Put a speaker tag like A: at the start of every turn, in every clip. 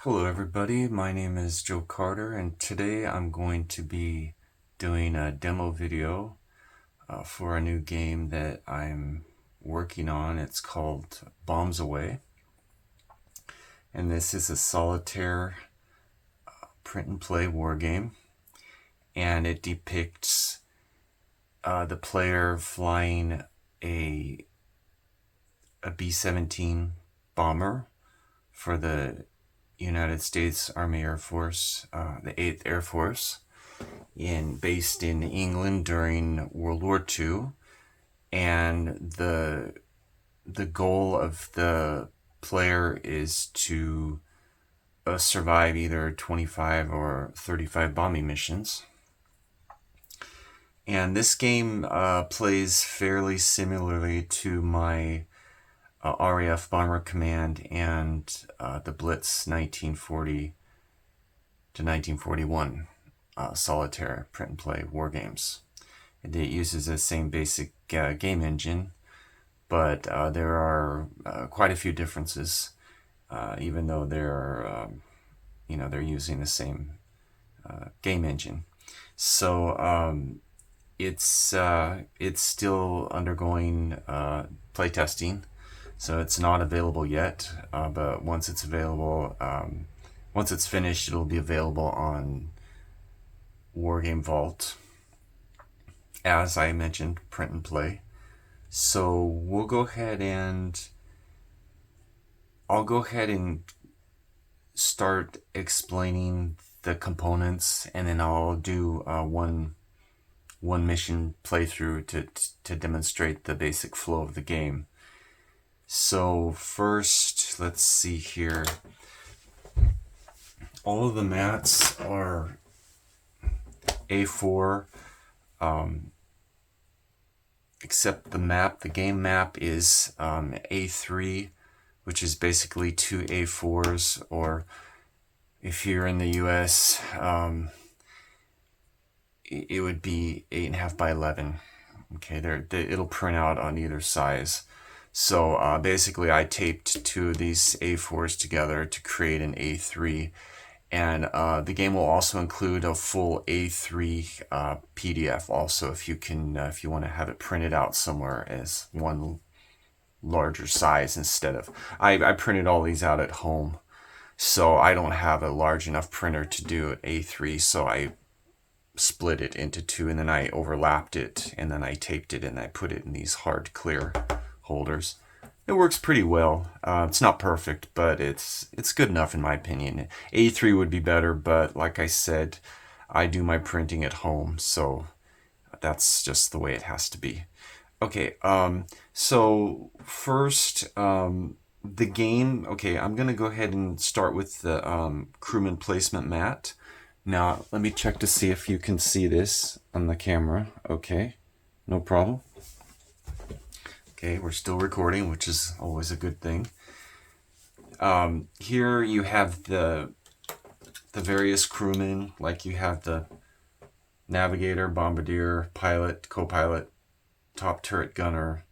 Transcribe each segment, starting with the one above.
A: Hello everybody, my name is Joe Carter and today I'm going to be doing a demo video for a new game that I'm working on. It's called Bombs Away, and this is a solitaire print and play war game, and it depicts the player flying a B-17 bomber for the United States Army Air Force, the 8th Air Force, based in England during World War II. And the goal of the player is to survive either 25 or 35 bombing missions. And this game plays fairly similarly to my RAF Bomber Command and the Blitz 1940 to 1941 solitaire print and play war games. It uses the same basic game engine, but there are quite a few differences, even though they're using the same game engine. So it's still undergoing playtesting. So it's not available yet, but once it's available, once it's finished, it'll be available on Wargame Vault, as I mentioned, print and play. So we'll go ahead and I'll go ahead and start explaining the components, and then I'll do one mission playthrough to demonstrate the basic flow of the game. So first, let's see here. All of the mats are A4, except the game map is A3, which is basically two A4s, or if you're in the US, it would be 8.5 by 11. Okay, it'll print out on either size. So basically I taped two of these A4s together to create an A3, and the game will also include a full A3 PDF also, if you want to have it printed out somewhere as one larger size instead of... I printed all these out at home, so I don't have a large enough printer to do an A3, so I split it into two, and then I overlapped it, and then I taped it, and I put it in these hard clear holders. It works pretty well. It's not perfect, but it's good enough in my opinion. A3 would be better, but like I said, I do my printing at home, so that's just the way it has to be. Okay, so first, the game. Okay, I'm gonna go ahead and start with the crewman placement mat. Now, let me check to see if you can see this on the camera. Okay, no problem. Okay, we're still recording, which is always a good thing. Here you have the various crewmen, like you have the navigator, bombardier, pilot, co-pilot, top turret gunner,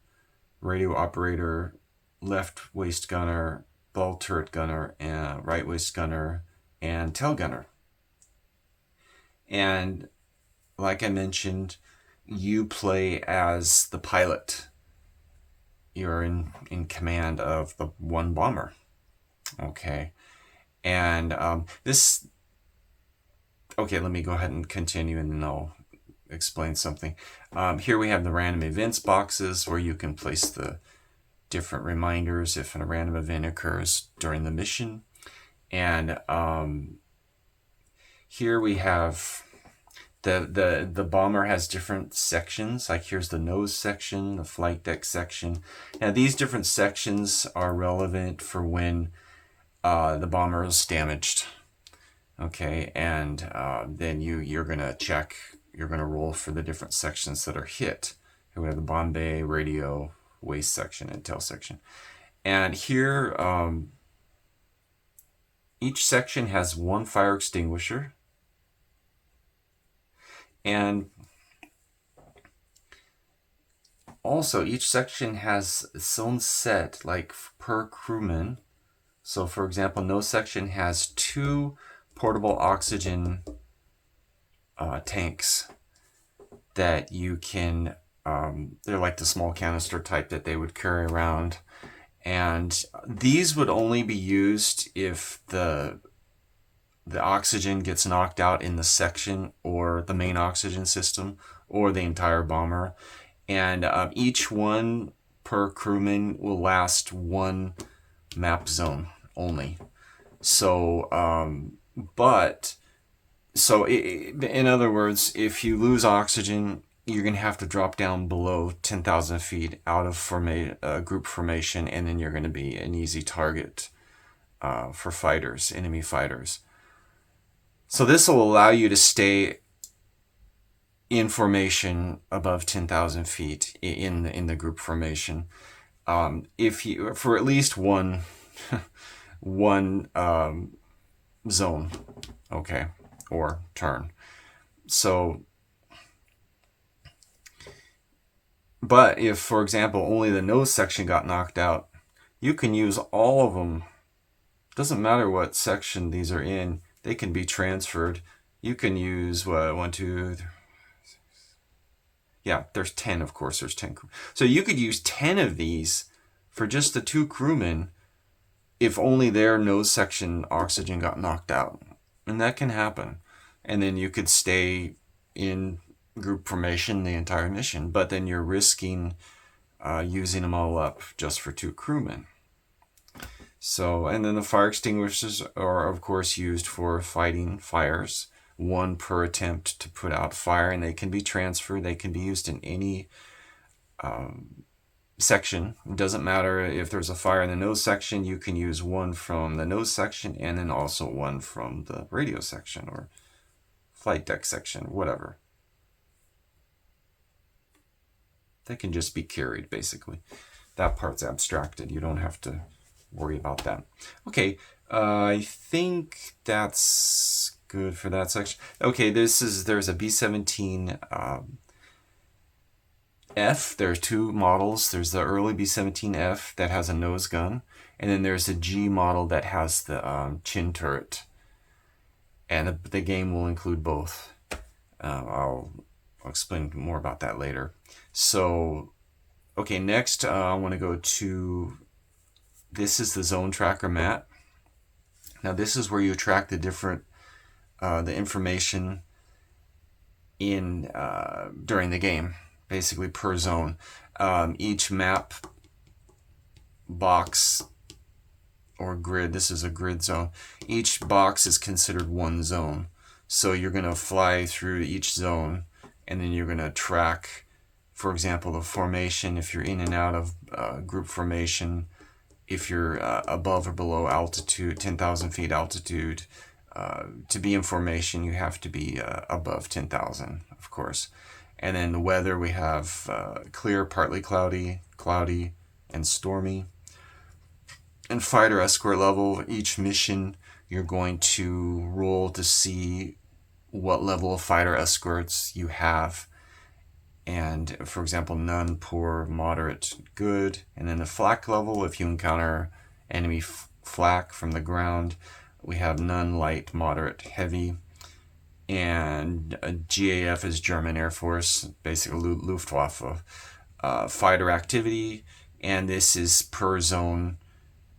A: radio operator, left waist gunner, ball turret gunner, and right waist gunner, and tail gunner. And like I mentioned, you play as the pilot. You're in command of the one bomber. Okay. And this... Okay, let me go ahead and continue, and then I'll explain something. Here we have the random events boxes where you can place the different reminders if a random event occurs during the mission. And here we have the bomber has different sections. Like here's the nose section, the flight deck section. Now these different sections are relevant for when the bomber is damaged. Okay, and then you're gonna check, you're gonna roll for the different sections that are hit. Here we have the bomb bay, radio, waist section, and tail section. And here, each section has one fire extinguisher. And also, each section has its own set, like per crewman, So for example, no section has 2 portable oxygen tanks that you can, they're like the small canister type that they would carry around. And these would only be used if the oxygen gets knocked out in the section or the main oxygen system or the entire bomber. And each one per crewman will last 1 map zone only. So, in other words, if you lose oxygen, you're going to have to drop down below 10,000 feet out of group formation, and then you're going to be an easy target for fighters, enemy fighters. So this will allow you to stay in formation above 10,000 feet in the group formation. If you, for at least one zone, okay, or turn. So, but if, for example, only the nose section got knocked out, you can use all of them. Doesn't matter what section these are in, they can be transferred. You can use what, 1, 2, 3, yeah, there's 10, of course, there's 10. So you could use 10 of these for just the 2 crewmen if only their nose section oxygen got knocked out. And that can happen. And then you could stay in group formation the entire mission, but then you're risking using them all up just for 2 crewmen. So, and then the fire extinguishers are, of course, used for fighting fires. 1 per attempt to put out fire, and they can be transferred. They can be used in any section. It doesn't matter if there's a fire in the nose section, you can use 1 from the nose section and then also 1 from the radio section or flight deck section, whatever. They can just be carried, basically. That part's abstracted. You don't have to worry about that. Okay, I think that's good for that section. Okay, there's a B-17 F. There's 2 models. There's the early B-17F that has a nose gun, and then there's a G model that has the chin turret. And the game will include both. I'll explain more about that later. So, okay, next I want to go to, this is the zone tracker mat. Now this is where you track the different, the information in during the game, basically per zone. Each map box or grid, this is a grid zone, each box is considered 1 zone. So you're going to fly through each zone and then you're going to track, for example, the formation, if you're in and out of group formation, if you're above or below altitude, 10,000 feet altitude. To be in formation, you have to be above 10,000, of course. And then the weather, we have clear, partly cloudy, cloudy, and stormy. And fighter escort level, each mission you're going to roll to see what level of fighter escorts you have. And for example, none, poor, moderate, good. And then the flak level, if you encounter enemy flak from the ground, we have none, light, moderate, heavy. And GAF is German Air Force, basically Luftwaffe. Fighter activity, and this is per zone,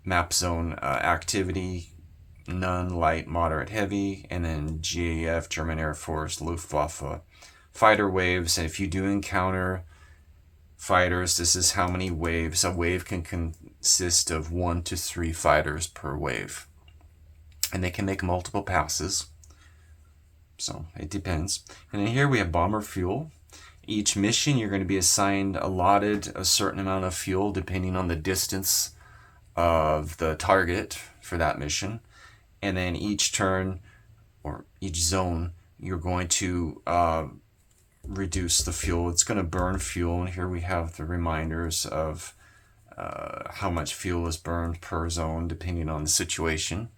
A: map zone activity, none, light, moderate, heavy. And then GAF, German Air Force, Luftwaffe. Fighter waves, and if you do encounter fighters, this is how many waves. A wave can consist of 1 to 3 fighters per wave. And they can make multiple passes. So it depends. And then here we have bomber fuel. Each mission you're going to be allotted a certain amount of fuel depending on the distance of the target for that mission. And then each turn or each zone you're going to reduce the fuel. It's going to burn fuel, and here we have the reminders of how much fuel is burned per zone depending on the situation.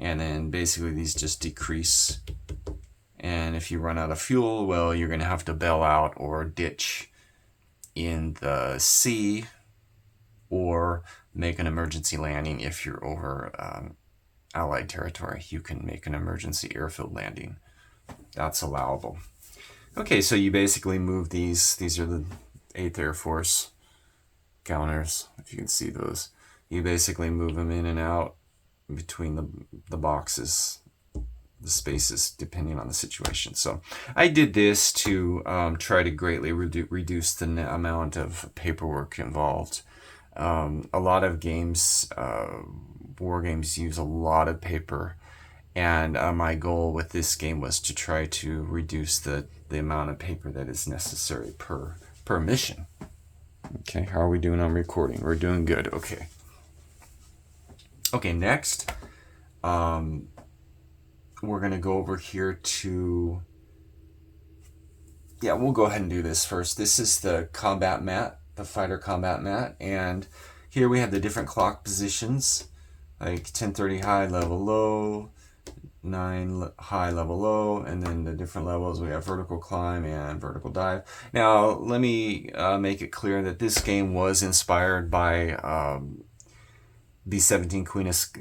A: And then basically these just decrease, and if you run out of fuel, well, you're going to have to bail out or ditch in the sea or make an emergency landing if you're over Allied territory. You can make an emergency airfield landing. That's allowable. Okay, so you basically move these. These are the 8th Air Force counters, if you can see those. You basically move them in and out between the boxes, the spaces, depending on the situation. So I did this to try to greatly reduce the amount of paperwork involved. A lot of games, war games, use a lot of paper, and my goal with this game was to try to reduce the amount of paper that is necessary per mission. Okay, how are we doing on recording? We're doing good. Okay. Okay, next, we're going to go over here to... Yeah, we'll go ahead and do this first. This is the combat mat, the fighter combat mat, and here we have the different clock positions, like 10:30 high, level low, 9 high, level low, and then the different levels. We have vertical climb and vertical dive. Now, let me make it clear that this game was inspired by B-17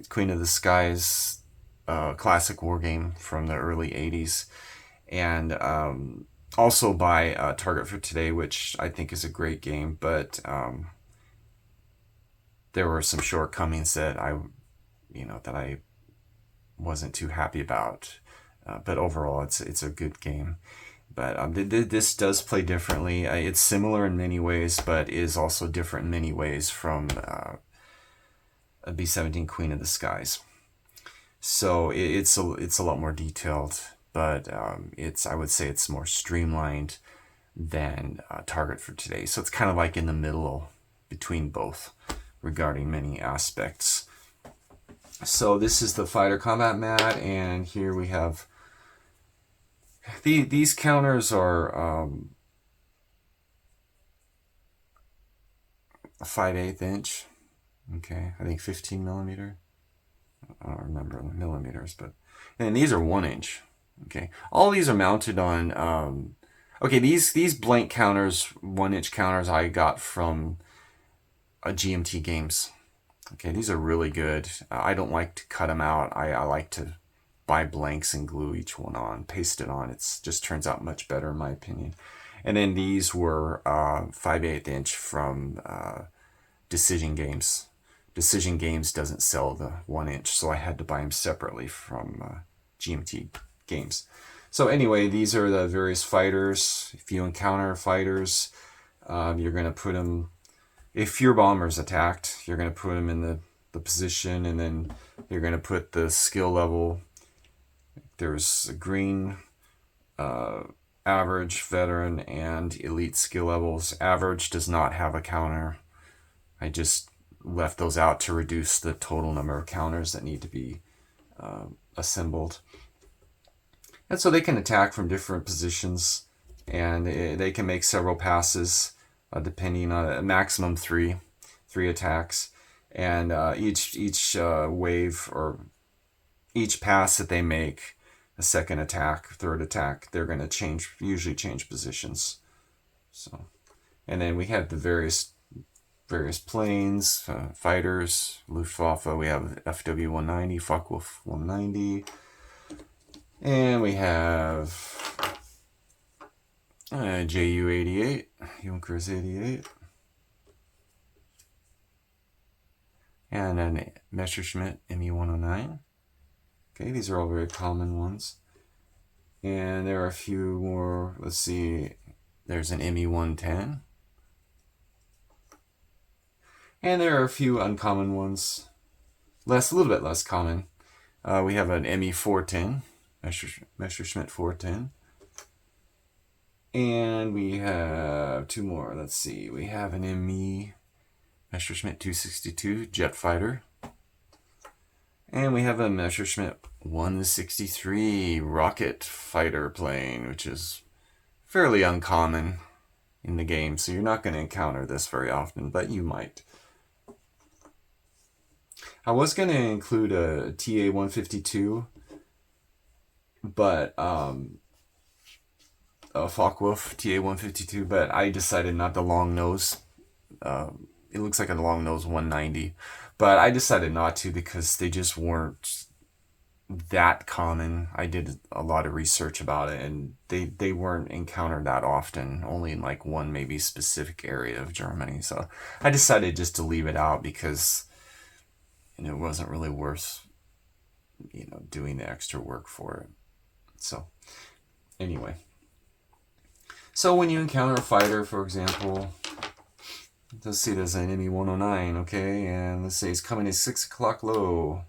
A: Queen of the Skies classic war game from the early 80s, and also by Target for Today, which I think is a great game, but there were some shortcomings that I wasn't too happy about. But overall, it's a good game. But this does play differently. It's similar in many ways, but is also different in many ways from a B-17 Queen of the Skies. So it's a lot more detailed, but I would say it's more streamlined than Target for Today. So it's kind of like in the middle between both regarding many aspects. So this is the fighter combat mat, and here we have these counters are a 5/8 inch. Okay, I think 15 millimeter. I don't remember the millimeters, but and these are 1 inch. Okay, all these are mounted on. Okay, these blank counters, 1 inch counters, I got from GMT Games. Okay, these are really good. I don't like to cut them out. I like to buy blanks and glue each one on, paste it on. It just turns out much better in my opinion. And then these were 5/8 inch from Decision Games. Decision Games doesn't sell the 1 inch, so I had to buy them separately from GMT Games. So anyway, these are the various fighters. If you encounter fighters, you're going to put them... If your bomber's attacked, you're going to put them in the position, and then you're going to put the skill level. There's a green, average, veteran, and elite skill levels. Average does not have a counter. I just left those out to reduce the total number of counters that need to be assembled. And so they can attack from different positions, and they can make several passes. Depending on a maximum three attacks, and each wave or each pass that they make, a second attack, third attack, they're going to usually change positions. So, and then we have the various planes, fighters, Luftwaffe. We have FW-190, Focke-Wulf 190, and we have JU-88, Junkers 88, and then Messerschmitt Me-109. Okay, these are all very common ones. And there are a few more. Let's see, there's an Me-110. And there are a few uncommon ones, a little bit less common. We have an Me-410, Messerschmitt 410. And we have two more. Let's see. We have an ME Messerschmitt 262 jet fighter. And we have a Messerschmitt 163 rocket fighter plane, which is fairly uncommon in the game. So you're not going to encounter this very often, but you might. I was going to include a TA-152, but Focke-Wulf TA-152, but I decided not the long nose it looks like a long nose 190, but I decided not to because they just weren't that common. I did a lot of research about it, and they weren't encountered that often, only in like one maybe specific area of Germany. So I decided just to leave it out because it wasn't really worth doing the extra work for it. So anyway, so when you encounter a fighter, for example, let's see, there's an enemy 109, okay, and let's say he's coming at 6 o'clock low.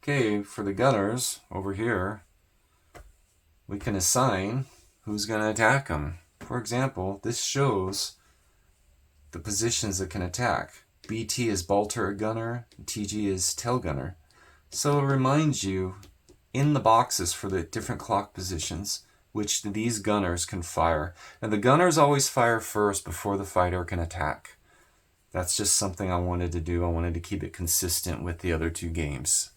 A: Okay, for the gunners over here, we can assign who's going to attack them. For example, this shows the positions that can attack. BT is bolter gunner, TG is tail gunner. So it reminds you in the boxes for the different clock positions which these gunners can fire. And the gunners always fire first before the fighter can attack. That's just something I wanted to do. I wanted to keep it consistent with the other two games.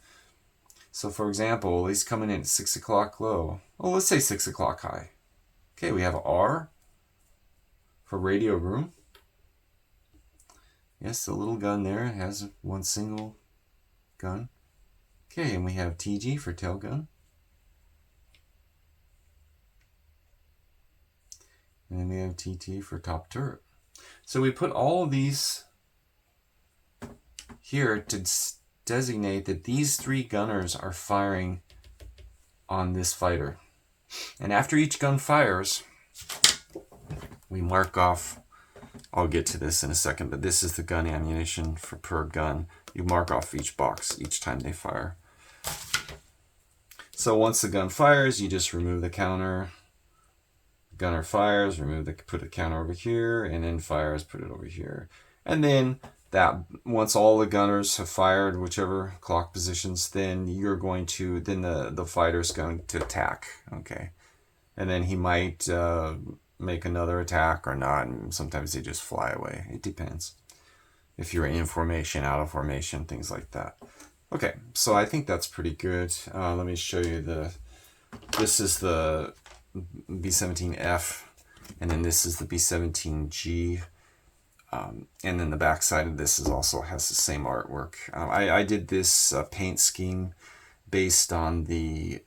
A: So for example, he's coming in at 6 o'clock low. Oh, let's say 6 o'clock high. Okay, we have R for radio room. Yes, the little gun there has one single gun. Okay, and we have TG for tail gun. And then we have TT for top turret. So we put all of these here to designate that these three gunners are firing on this fighter. And after each gun fires, we mark off, I'll get to this in a second, but this is the gun ammunition for per gun. You mark off each box each time they fire. So once the gun fires, you just remove the counter. Gunner fires, put a counter over here, and then fires, put it over here. And then that once all the gunners have fired whichever clock positions, then the fighter's going to attack. Okay. And then he might make another attack or not, and sometimes they just fly away. It depends. If you're in formation, out of formation, things like that. Okay, so I think that's pretty good. Let me show you this is the B-17F, and then this is the B-17G. And then the back side of this also has the same artwork. I did this paint scheme based on the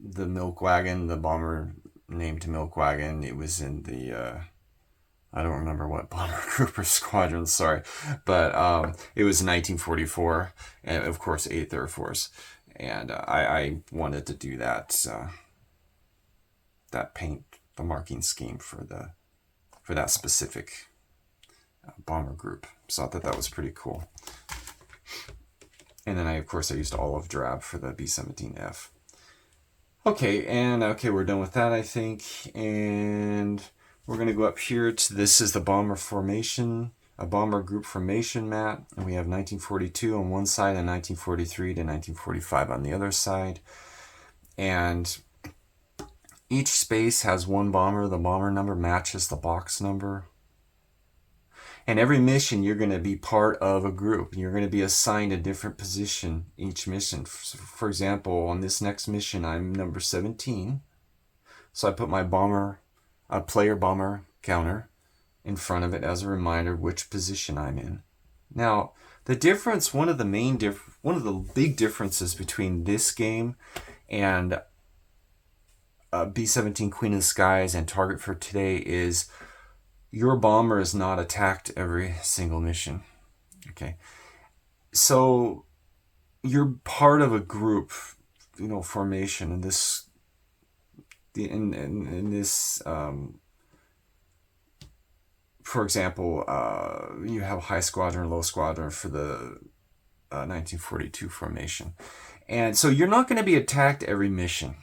A: Milk Wagon, the bomber named Milk Wagon. It was in the I don't remember what bomber group or squadron, sorry, but it was 1944, and of course 8th Air Force, and I wanted to do that paint, the marking scheme for that specific bomber group. So I thought that was pretty cool. And then of course I used olive drab for the B-17F. Okay, we're done with that, I think, and we're going to go up here to, this is the bomber formation, a bomber group formation map, and we have 1942 on one side and 1943 to 1945 on the other side. And each space has one bomber. The bomber number matches the box number. And every mission, you're going to be part of a group. You're going to be assigned a different position each mission. For example, on this next mission, I'm number 17. So I put my player bomber counter in front of it as a reminder which position I'm in. Now, the difference, one of the big differences between this game and B-17 Queen of the Skies and Target for Today is your bomber is not attacked every single mission. Okay, so you're part of a group, formation in this. In this, for example, you have high squadron, low squadron for the 1942 formation, and so you're not going to be attacked every mission.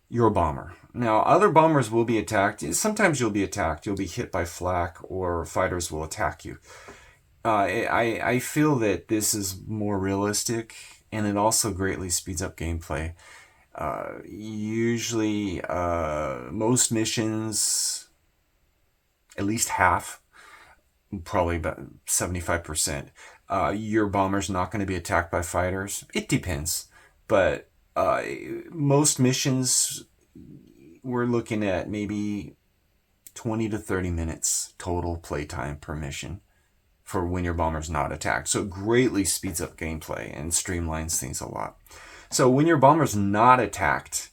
A: Your bomber. Now, other bombers will be attacked. Sometimes you'll be attacked. You'll be hit by flak, or fighters will attack you. I feel that this is more realistic, and it also greatly speeds up gameplay. Usually, most missions, at least half, probably about 75%, your bomber's not going to be attacked by fighters. It depends, but most missions, we're looking at maybe 20 to 30 minutes total playtime per mission for when your bomber's not attacked. So it greatly speeds up gameplay and streamlines things a lot. So when your bomber's not attacked,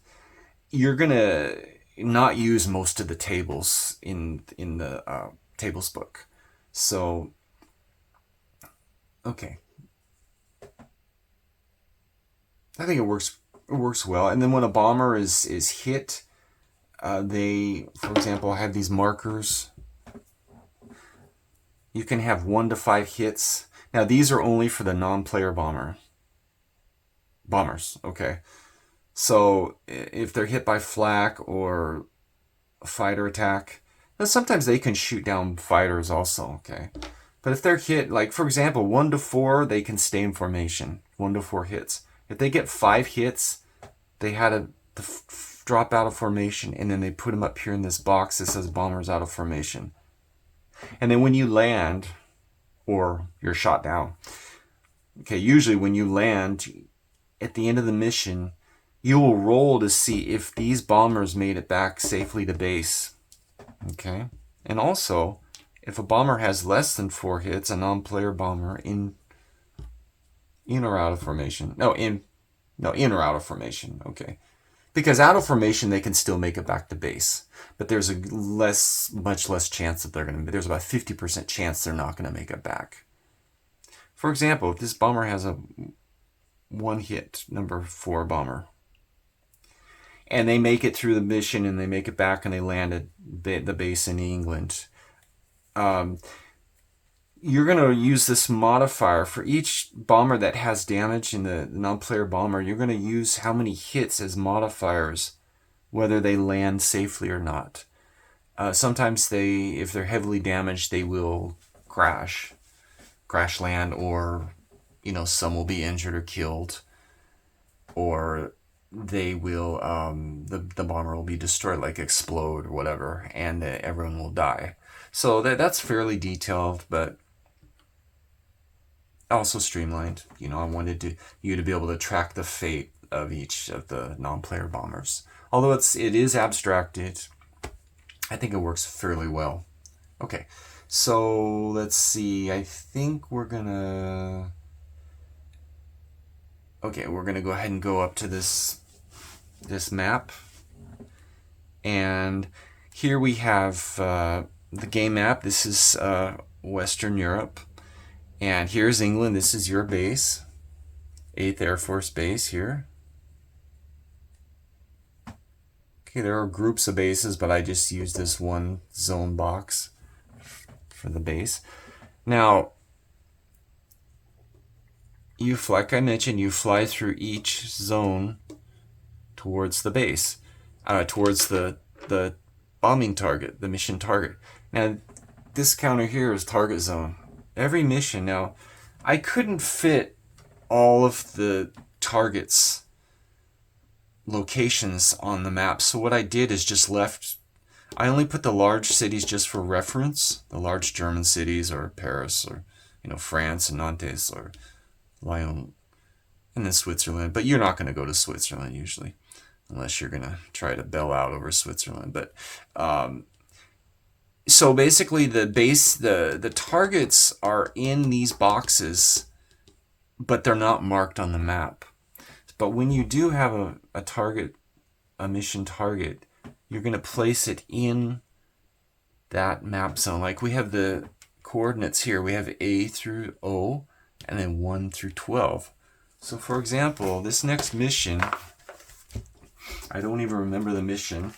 A: you're going to not use most of the tables in the tables book. So, okay. I think it works well. And then when a bomber is hit, they, for example, have these markers. You can have 1 to 5 hits. Now these are only for the non-player bombers. Okay. So if they're hit by flak or a fighter attack, sometimes they can shoot down fighters also. Okay. But if they're hit, like for example, 1 to 4, they can stay in formation. 1 to 4 hits. If they get 5 hits, they had to drop out of formation, and then they put them up here in this box that says bombers out of formation. And then when you land, or you're shot down, okay, usually when you land, at the end of the mission, you will roll to see if these bombers made it back safely to base. Okay? And also, if a bomber has less than 4 hits, a non-player bomber in or out of formation. In or out of formation. Okay. Because out of formation, they can still make it back to base. But there's a much less chance that there's about 50% chance they're not going to make it back. For example, if this bomber has a 1 hit, number 4 bomber, and they make it through the mission and they make it back and they land at the base in England, you're going to use this modifier for each bomber that has damage in the non-player bomber. You're going to use how many hits as modifiers, whether they land safely or not. Sometimes if they're heavily damaged, they will crash land, or some will be injured or killed, or they will the bomber will be destroyed, like explode or whatever, and everyone will die. So that's fairly detailed, but also streamlined. I wanted you to be able to track the fate of each of the non-player bombers. Although it is abstracted, I think it works fairly well. Okay, so let's see. I think we're gonna go ahead and go up to this map, and here we have the game map. This is Western Europe. And here's England. This is your base. 8th Air Force Base here. Okay, there are groups of bases, but I just used this one zone box for the base. Now, like I mentioned, you fly through each zone towards the base, towards the bombing target, the mission target. Now, this counter here is target zone. Every mission. Now, I couldn't fit all of the targets' locations on the map, so what I did is I only put the large cities just for reference, the large German cities, or Paris, or France and Nantes, or Lyon, and then Switzerland. But you're not going to go to Switzerland usually, unless you're going to try to bail out over Switzerland. But so basically the targets are in these boxes, but they're not marked on the map. But when you do have a mission target, you're going to place it in that map zone. Like we have the coordinates here. We have A through O, and then 1 through 12. So for example, this next mission, I don't even remember the mission.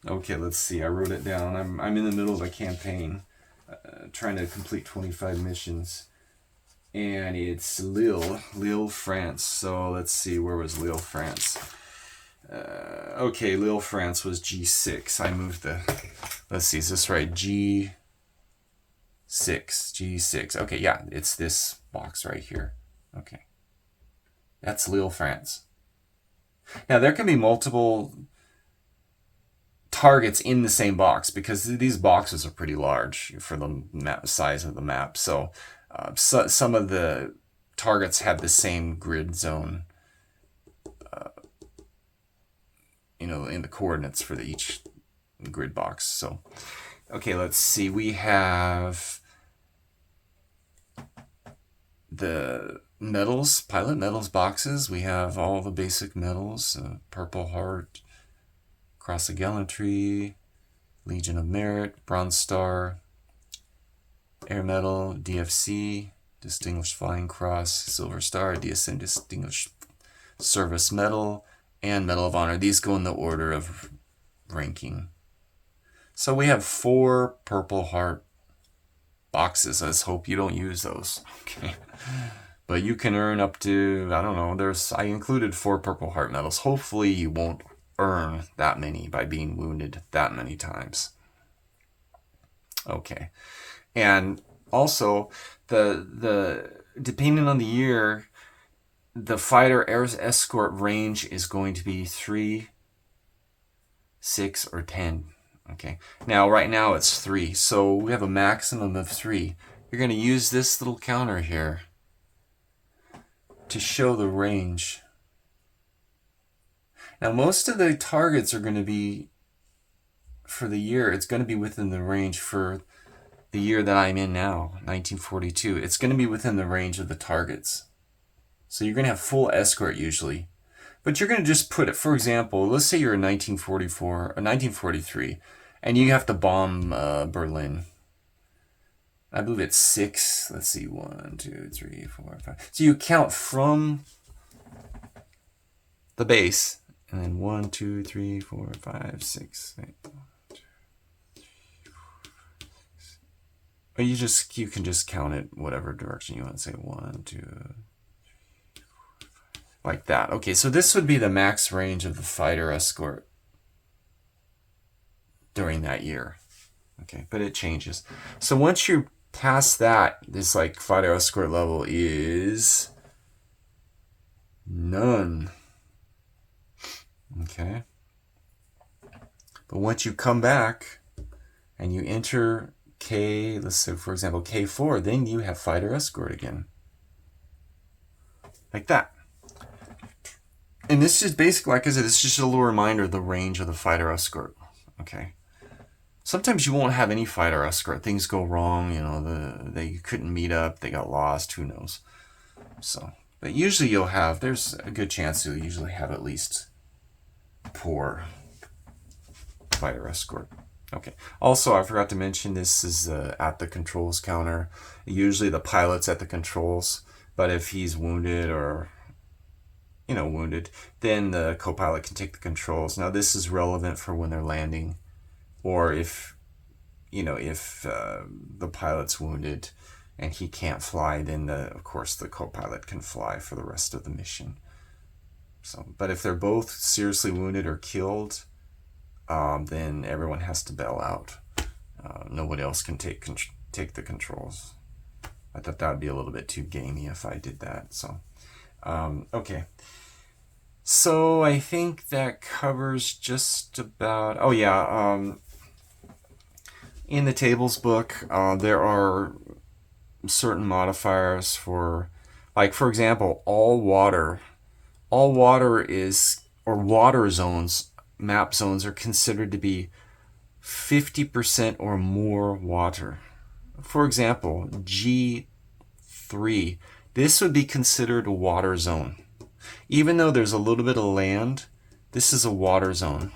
A: Okay, let's see. I wrote it down. I'm in the middle of a campaign, trying to complete 25 missions, and it's Lille, France. So let's see, where was Lille, France? Okay, Lille, France was G6. I moved let's see, is this right? G6. Okay, yeah, it's this box right here. Okay, that's Lille, France. Now there can be multiple targets in the same box, because these boxes are pretty large for the size of the map. So, some of the targets have the same grid zone, in the coordinates for each grid box. So, okay, let's see. We have the medals, pilot medals boxes. We have all the basic medals, Purple Heart, Cross of Gallantry, Legion of Merit, Bronze Star, Air Medal, DFC, Distinguished Flying Cross, Silver Star, DSM Distinguished Service Medal, and Medal of Honor. These go in the order of ranking. So we have 4 Purple Heart boxes. Let's hope you don't use those. Okay. But you can earn up to, I don't know, I included 4 Purple Heart medals. Hopefully you won't earn that many by being wounded that many times. Okay. And also, the depending on the year, the fighter air escort range is going to be 3, 6, or 10. Okay. Now, right now it's 3, so we have a maximum of 3. You're going to use this little counter here to show the range. Now, most of the targets are going to be, for the year, it's going to be within the range for the year that I'm in now, 1942. It's going to be within the range of the targets. So you're going to have full escort usually. But you're going to just put it, for example, let's say you're in 1944 or 1943, and you have to bomb Berlin. I believe it's 6. Let's see, 1, 2, 3, 4, 5. So you count from the base, and then 1, 2, 3, 4, 5, 6, 8. Or you can just count it whatever direction you want to say. 1, 2, 3, 4, like that. Okay, so this would be the max range of the fighter escort during that year. Okay, but it changes. So once you're past that, this like fighter escort level is none. Okay. But once you come back and you enter K, let's say for example K4, then you have fighter escort again. Like that. And this is basically, like I said, it's just a little reminder of the range of the fighter escort. Okay. Sometimes you won't have any fighter escort. Things go wrong, you know, they couldn't meet up, they got lost, who knows. So, but usually there's a good chance you'll usually have at least 4 fighter escort. Okay. Also, I forgot to mention this is at the controls counter. Usually the pilot's at the controls, but if he's wounded or, you know, wounded, then the co-pilot can take the controls. Now, this is relevant for when they're landing, or if, you know, if the pilot's wounded and he can't fly, then of course the co-pilot can fly for the rest of the mission. So, but if they're both seriously wounded or killed, then everyone has to bail out. Nobody else can take the controls. I thought that would be a little bit too gamey if I did that. So, okay. So I think that covers just about. Oh yeah. In the tables book, there are certain modifiers for, like for example, all water. All water is, or water zones, map zones are considered to be 50% or more water. For example, G3, this would be considered a water zone. Even though there's a little bit of land, this is a water zone.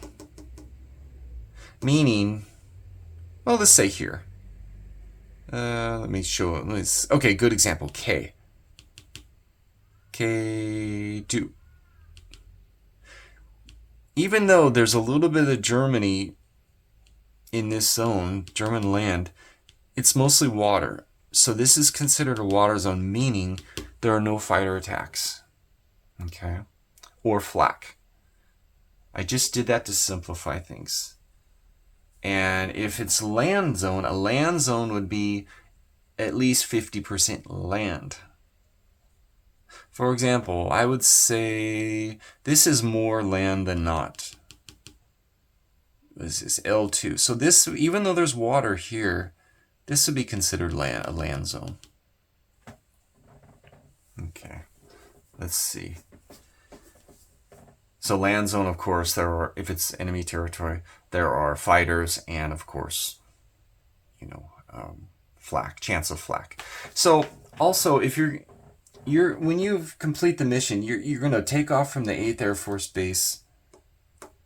A: Meaning, well, let's say here. Let me show it. Okay, good example, K. K2. Even though there's a little bit of Germany in this zone, German land, it's mostly water. So this is considered a water zone, meaning there are no fighter attacks. Okay? Or flak. I just did that to simplify things. And if it's land zone, a land zone would be at least 50% land. For example, I would say this is more land than not. This is L2. So this, even though there's water here, this would be considered a land zone. Okay, let's see. So land zone, of course, if it's enemy territory, there are fighters and, of course, flak, chance of flak. So also, if when you complete the mission, you're going to take off from the 8th Air Force Base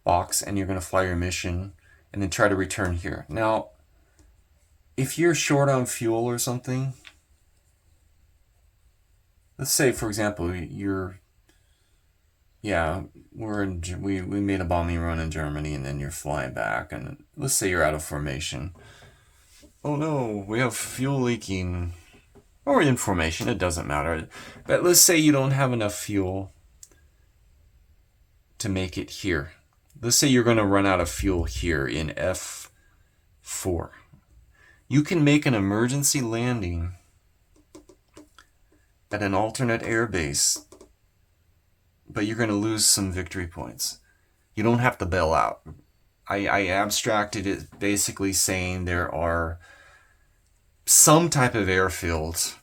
A: box and you're going to fly your mission and then try to return here. Now, if you're short on fuel or something, let's say, for example, we made a bombing run in Germany and then you're flying back and let's say you're out of formation. Oh no, we have fuel leaking. Or in formation, it doesn't matter. But let's say you don't have enough fuel to make it here. Let's say you're going to run out of fuel here in F4. You can make an emergency landing at an alternate air base, but you're going to lose some victory points. You don't have to bail out. I abstracted it basically saying there are some type of airfields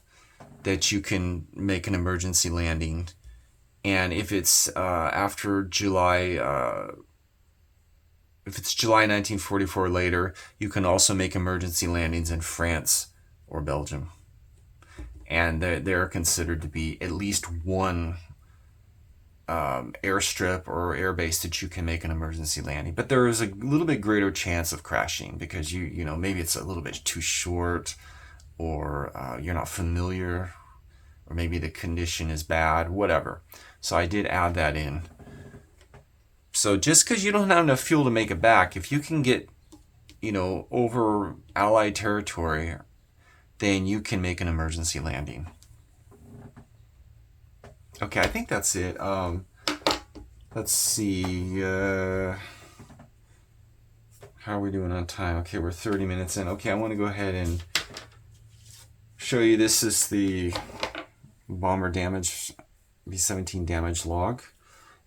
A: that you can make an emergency landing, and if it's after July, if it's July 1944 or later, you can also make emergency landings in France or Belgium, and they're considered to be at least one airstrip or airbase that you can make an emergency landing. But there is a little bit greater chance of crashing because maybe it's a little bit too short, or you're not familiar, or maybe the condition is bad, whatever. So I did add that in. So just because you don't have enough fuel to make it back, if you can get, over Allied territory, then you can make an emergency landing. Okay, I think that's it. Let's see. How are we doing on time? Okay, we're 30 minutes in. Okay, I want to go ahead and show you. This is the bomber damage, B-17 damage log.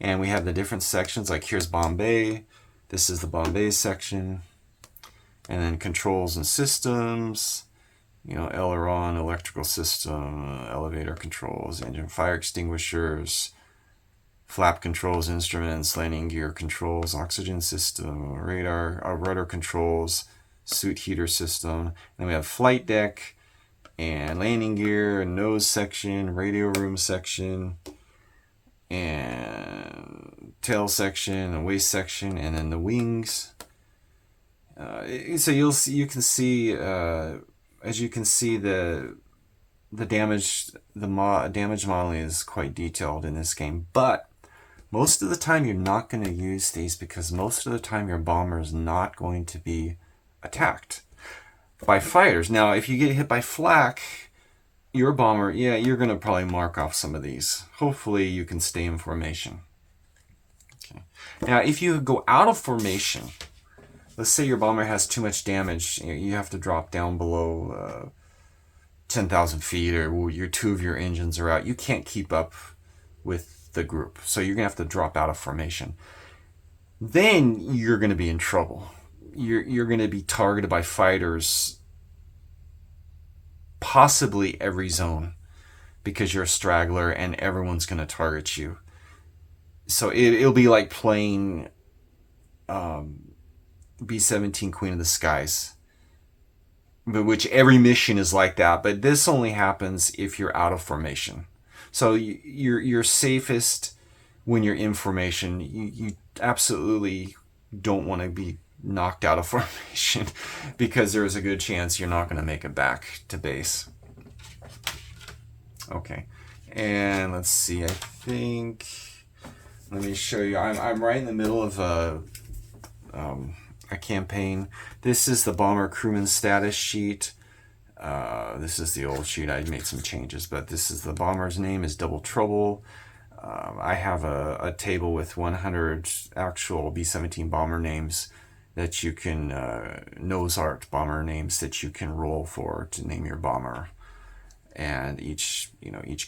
A: And we have the different sections, like here's Bombay. This is the Bombay section. And then controls and systems, aileron, electrical system, elevator controls, engine fire extinguishers, flap controls, instruments, landing gear controls, oxygen system, radar, rudder controls, suit heater system. And then we have flight deck and landing gear, and nose section, radio room section, and tail section, and waist section, and then the wings. So you can see, as you can see, the damage modeling is quite detailed in this game. But most of the time you're not going to use these because most of the time your bomber is not going to be attacked by fighters. Now, if you get hit by flak, your bomber, you're going to probably mark off some of these. Hopefully you can stay in formation. Okay. Now, if you go out of formation, let's say your bomber has too much damage, you have to drop down below 10,000 feet, or two of your engines are out. You can't keep up with the group, so you're going to have to drop out of formation. Then you're going to be in trouble. You're going to be targeted by fighters possibly every zone because you're a straggler and everyone's going to target you. So it'll be like playing B-17 Queen of the Skies, but which every mission is like that. But this only happens if you're out of formation. So you're safest when you're in formation. You absolutely don't want to be knocked out of formation because there's a good chance you're not going to make it back to base. Okay, and let's see. I think let me show you. I'm right in the middle of a campaign. This is the bomber crewman status sheet. This is the old sheet. I made some changes, but this is the bomber's name is Double Trouble. I have a table with 100 actual B-17 bomber names that you can nose art bomber names that you can roll for to name your bomber, and each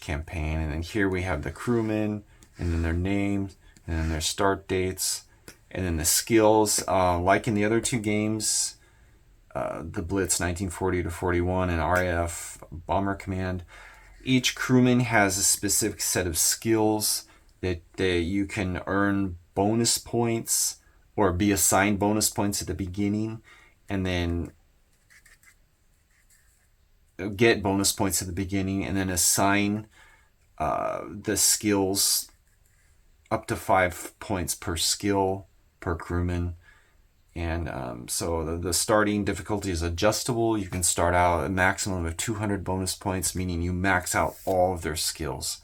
A: campaign. And then here we have the crewmen, and then their names, and then their start dates, and then the skills. Like in the other two games, the Blitz 1940 to 41 and RAF Bomber Command, each crewman has a specific set of skills that you can earn bonus points or be assigned bonus points at the beginning, and then get bonus points at the beginning, and then assign the skills up to 5 points per skill per crewman. And so the starting difficulty is adjustable. You can start out a maximum of 200 bonus points, meaning you max out all of their skills.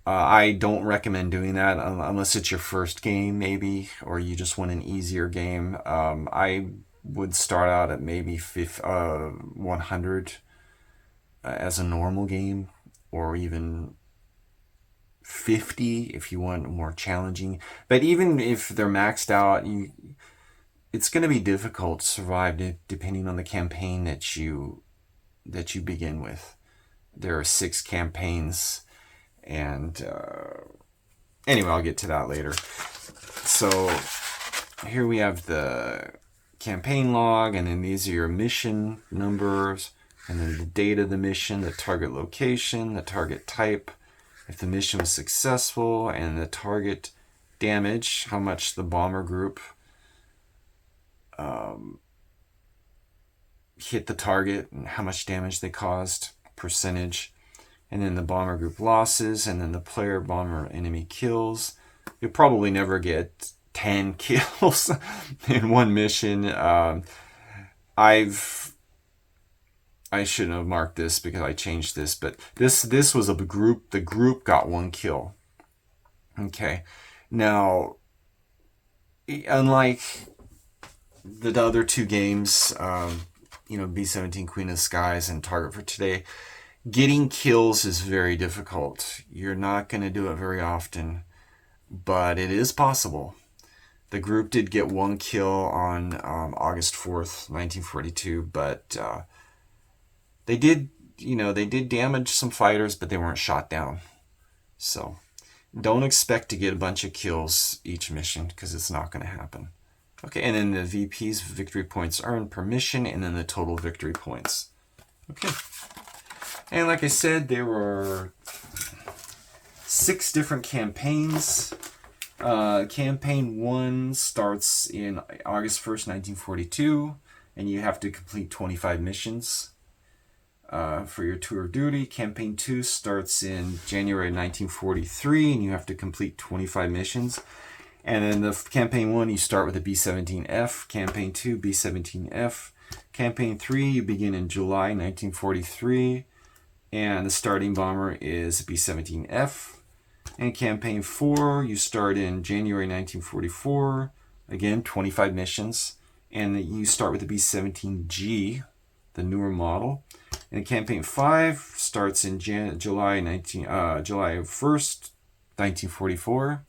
A: I don't recommend doing that unless it's your first game, maybe, or you just want an easier game. I would start out at maybe 100 as a normal game, or even 50 if you want more challenging. But even if they're maxed out, it's going to be difficult to survive depending on the campaign that you begin with. There are 6 campaigns, and anyway, I'll get to that later. So here we have the campaign log, and then these are your mission numbers, and then the date of the mission, the target location, the target type, if the mission was successful, and the target damage, how much the bomber group hit the target and how much damage they caused, percentage, and then the bomber group losses, and then the player bomber enemy kills. You'll probably never get 10 kills in one mission. I shouldn't have marked this because I changed this, but this was a group. The group got 1 kill. Okay, now unlike the other 2 games, B-17 Queen of the Skies and Target for Today, getting kills is very difficult. You're not going to do it very often, but it is possible. The group did get 1 kill on August 4th, 1942, but they did damage some fighters, but they weren't shot down. So don't expect to get a bunch of kills each mission, because it's not going to happen. Okay, and then the VP's victory points earned per mission, and then the total victory points. Okay. And like I said, there were 6 different campaigns. Campaign 1 starts in August 1st, 1942, and you have to complete 25 missions for your tour of duty. Campaign 2 starts in January 1943, and you have to complete 25 missions. And then the campaign 1, you start with a B-17F. Campaign 2, B-17F. Campaign 3, you begin in July 1943, and the starting bomber is B-17F. And campaign 4, you start in January 1944. Again, 25 missions, and you start with the B-17G, the newer model. And campaign 5 starts in July 1st, 1944.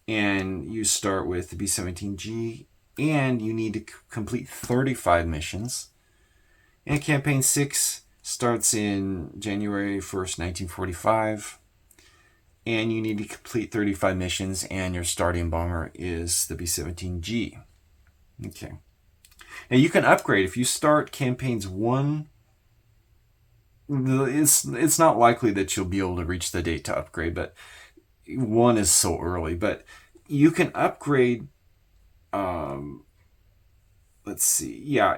A: And you start with the B-17G, and you need to complete 35 missions. And campaign 6 starts in January 1st, 1945, and you need to complete 35 missions, and your starting bomber is the B-17G. Okay. Now you can upgrade. If you start campaigns 1, it's not likely that you'll be able to reach the date to upgrade, but 1 is so early. But you can upgrade, let's see, yeah,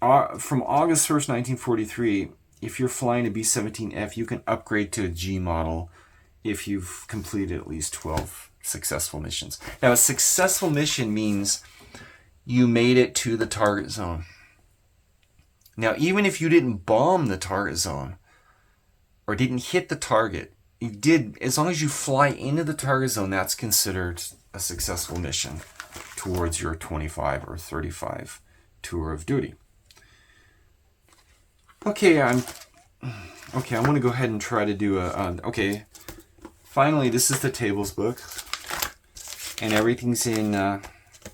A: from August 1st, 1943, if you're flying a B-17F, you can upgrade to a G model if you've completed at least 12 successful missions. Now, a successful mission means you made it to the target zone. Now, even if you didn't bomb the target zone or didn't hit the target, you did, as long as you fly into the target zone, that's considered a successful mission towards your 25 or 35 tour of duty. Okay, I'm going to go ahead and try to do okay, finally, this is the tables book, and everything's in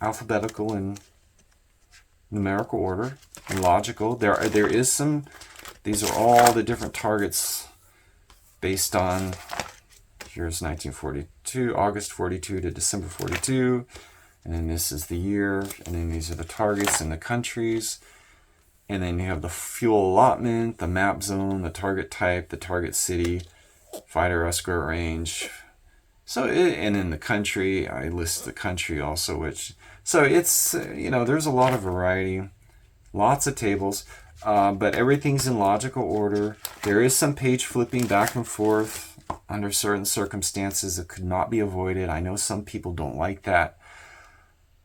A: alphabetical and numerical order and logical. There is some, these are all the different targets based on, here's 1942, August 42 to December 42, and then this is the year, and then these are the targets and the countries, and then you have the fuel allotment, the map zone, the target type, the target city, fighter escort range, So, and in the country, I list the country also, which, so it's, there's a lot of variety, lots of tables, but everything's in logical order. There is some page flipping back and forth under certain circumstances that could not be avoided. I know some people don't like that,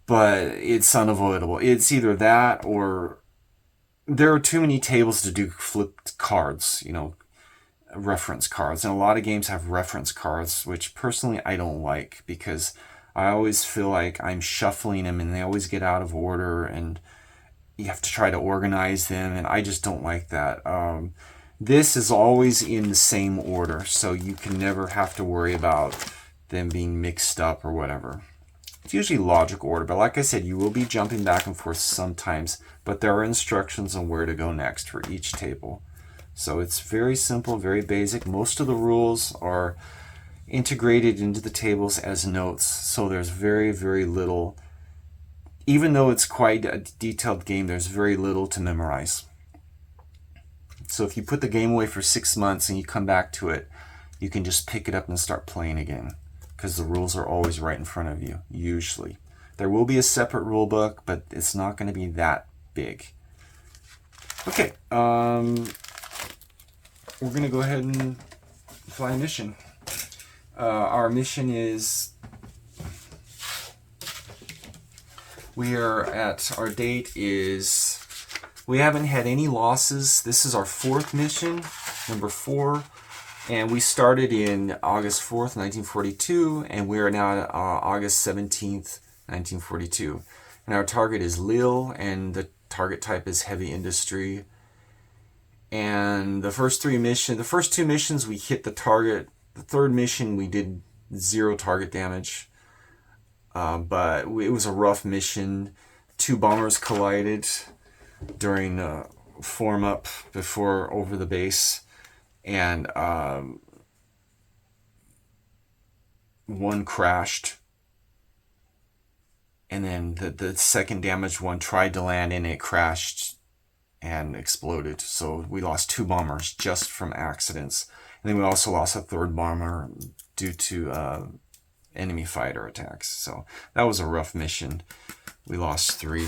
A: but it's unavoidable. It's either that or there are too many tables to do flipped cards, reference cards. And a lot of games have reference cards, which personally I don't like because I always feel like I'm shuffling them and they always get out of order and you have to try to organize them, and I just don't like that. This is always in the same order, so you can never have to worry about them being mixed up or whatever. It's usually logical order, but like I said, you will be jumping back and forth sometimes, but there are instructions on where to go next for each table. So it's very simple, very basic. Most of the rules are integrated into the tables as notes, so there's very, very little. Even though it's quite a detailed game, there's very little to memorize. So if you put the game away for 6 months and you come back to it, you can just pick it up and start playing again because the rules are always right in front of you, usually. There will be a separate rule book, but it's not going to be that big. Okay, we're going to go ahead and fly a mission. Our mission is... our date is, we haven't had any losses. This is our 4th mission, number 4, and we started in August 4th, 1942, and we are now at August 17th, 1942. And our target is Lille, and the target type is heavy industry. And the first 2 missions we hit the target. The 3rd mission we did 0 target damage. But it was a rough mission. 2 bombers collided during form up before over the base, and one crashed, and then the second damaged one tried to land and it crashed and exploded. So we lost 2 bombers just from accidents, and then we also lost a 3rd bomber due to enemy fighter attacks. So that was a rough mission. We lost 3,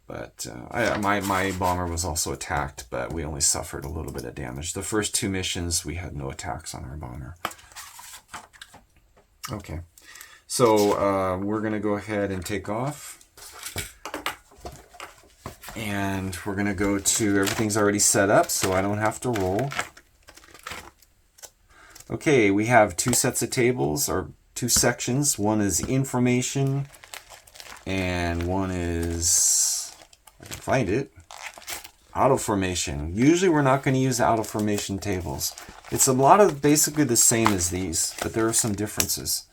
A: but my bomber was also attacked, but we only suffered a little bit of damage. The first 2 missions we had no attacks on our bomber. Okay, so we're gonna go ahead and take off, and we're gonna go to, everything's already set up so I don't have to roll. Okay, we have 2 sets of tables, or 2 sections. One is information, and one is, I can find it, auto formation. Usually we're not going to use auto formation tables. It's a lot of basically the same as these, but there are some differences.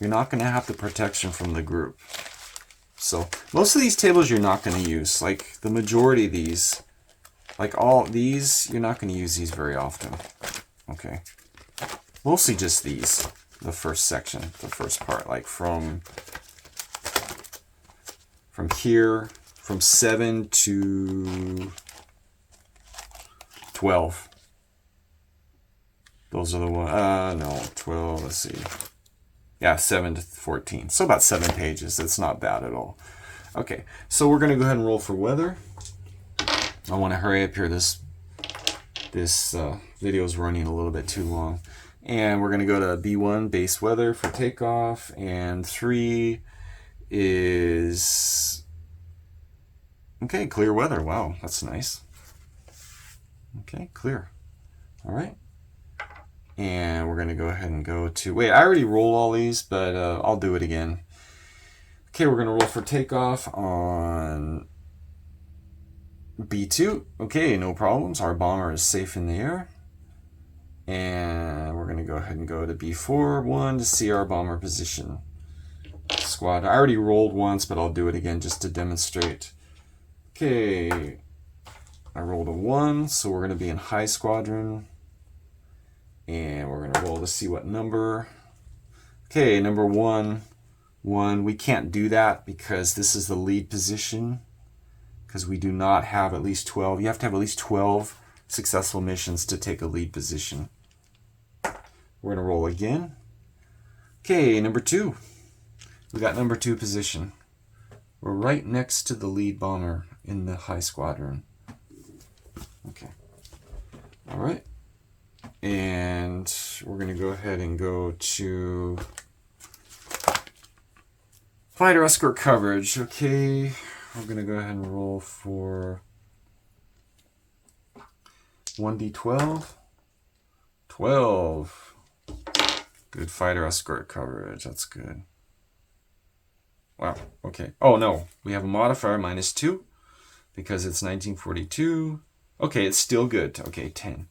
A: You're not going to have the protection from the group. So most of these tables you're not going to use. Like the majority of these, like all these, you're not going to use these very often. Okay. Mostly just these, the first section, the first part, like from here, from 7 to 12. Those are the ones, no, 12, let's see. Yeah, 7 to 14. So about 7 pages. It's not bad at all. Okay, so we're going to go ahead and roll for weather. I want to hurry up here. This video is running a little bit too long. And we're going to go to B1, base weather, for takeoff. And 3 is... Okay, clear weather. Wow, that's nice. Okay, clear. All right. And we're going to go ahead and go to... Wait, I already rolled all these, but I'll do it again. Okay, we're going to roll for takeoff on B2. Okay, no problems. Our bomber is safe in the air. And we're going to go ahead and go to B4, 1 to see our bomber position. Squad. I already rolled once, but I'll do it again just to demonstrate. Okay. I rolled a 1, so we're going to be in high squadron. And we're going to roll to see what number. Okay, number 1. 1. We can't do that because this is the lead position. Because we do not have at least 12. You have to have at least 12 successful missions to take a lead position. We're going to roll again. Okay, number 2. We got number 2 position. We're right next to the lead bomber in the high squadron. Okay. All right. And we're going to go ahead and go to fighter escort coverage. Okay. We're going to go ahead and roll for 1d12. 12. Good fighter escort coverage. That's good. Wow. Okay. Oh, no. We have a modifier -2 because it's 1942. Okay, it's still good. Okay, 10.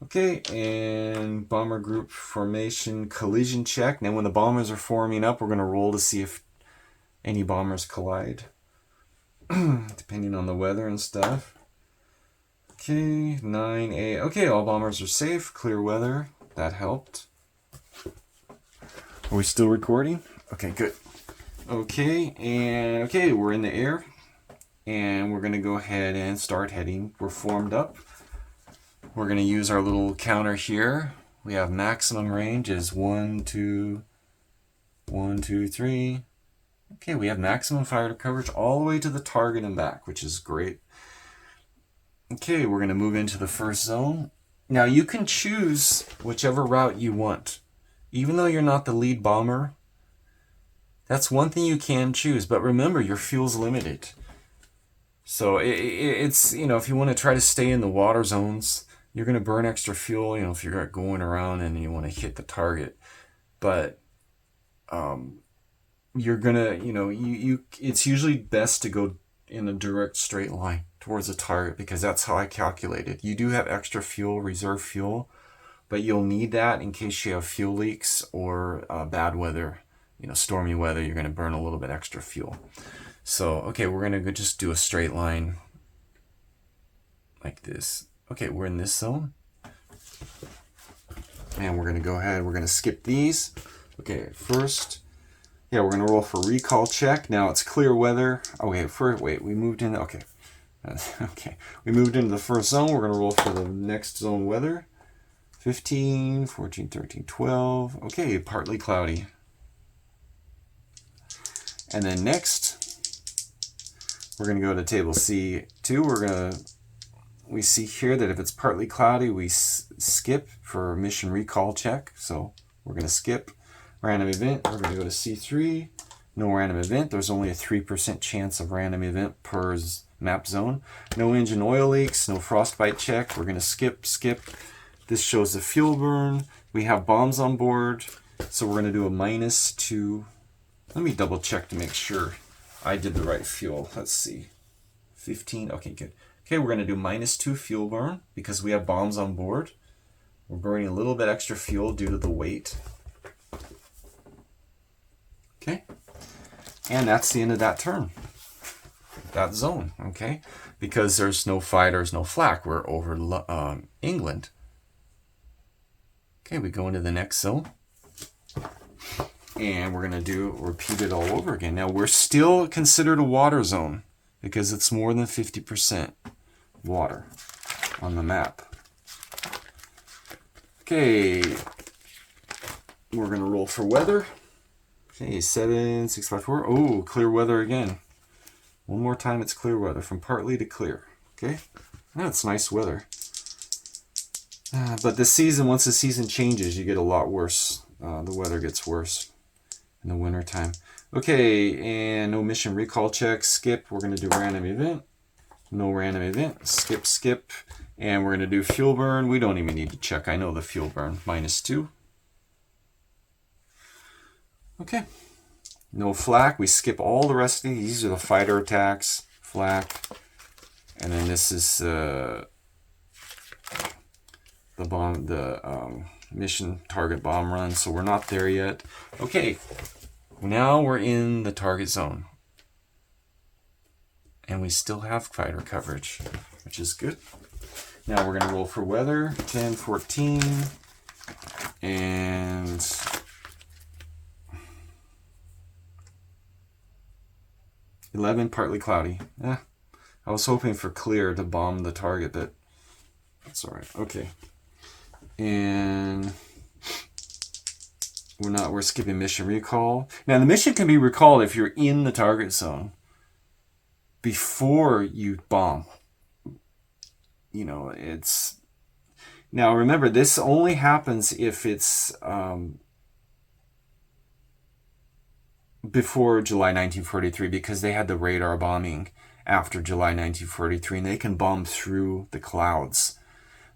A: Okay, and bomber group formation collision check. Now when the bombers are forming up, we're going to roll to see if any bombers collide, depending on the weather and stuff. Okay, 9A. Okay, all bombers are safe. Clear weather. That helped. Are we still recording? Okay, good. Okay, and okay, we're in the air. And we're going to go ahead and start heading. We're formed up. We're going to use our little counter here. We have maximum range is 1, 2, 1, 2, 3. Okay, we have maximum fighter coverage all the way to the target and back, which is great. Okay, we're going to move into the first zone. Now you can choose whichever route you want. Even though you're not the lead bomber, that's one thing you can choose. But remember, your fuel's limited. So it's, you know, if you want to try to stay in the water zones, you're going to burn extra fuel, you know, if you're going around and you want to hit the target. But you're going to, you know, it's usually best to go in a direct straight line towards the target because that's how I calculate it. You do have extra fuel, reserve fuel, but you'll need that in case you have fuel leaks or bad weather, you know, stormy weather. You're going to burn a little bit extra fuel. So, okay, we're going to just do a straight line like this. Okay, we're in this zone. And we're going to go ahead, we're going to skip these. Okay, first, yeah, we're going to roll for recall check. Now it's clear weather. Okay, wait, we moved in, okay. Okay, we moved into the first zone. We're going to roll for the next zone weather. 15, 14, 13, 12. Okay, partly cloudy. And then next, we're going to go to table C2. We see here that if it's partly cloudy, we skip for mission recall check. So we're going to skip random event. We're going to go to C3. No random event. There's only a 3% chance of random event per map zone. No engine oil leaks. No frostbite check. We're going to skip. This shows the fuel burn. We have bombs on board. So we're going to do a -2. Let me double check to make sure I did the right fuel. Let's see. 15. Okay, good. Okay, we're going to do -2 fuel burn because we have bombs on board. We're burning a little bit extra fuel due to the weight. Okay. And that's the end of that turn. That zone, okay? Because there's no fighters, no flak. We're over England. Okay, we go into the next zone. And we're going to repeat it all over again. Now, we're still considered a water zone because it's more than 50% water on the map. Okay, we're going to roll for weather. Okay, 7, 6, 5, 4. Oh, clear weather again. One more time, it's clear weather, from partly to clear. Okay, that's nice weather. But this season, once the season changes, you get a lot worse. The weather gets worse in the winter time. Okay, and no mission recall check. Skip. We're going to do random event. No random event. Skip. And we're going to do fuel burn. We don't even need to check. I know the fuel burn. -2. Okay. No flak. We skip all the rest of these. These are the fighter attacks. Flak. And then this is the mission target bomb run. So we're not there yet. Okay. Now we're in the target zone. And we still have fighter coverage, which is good. Now we're going to roll for weather. 10, 14, and 11, partly cloudy. I was hoping for clear to bomb the target, but that's all right. Okay. And We're skipping mission recall. Now the mission can be recalled if you're in the target zone before you bomb. You know, it's... Now remember, this only happens if it's before July 1943, because they had the radar bombing after July 1943, and they can bomb through the clouds.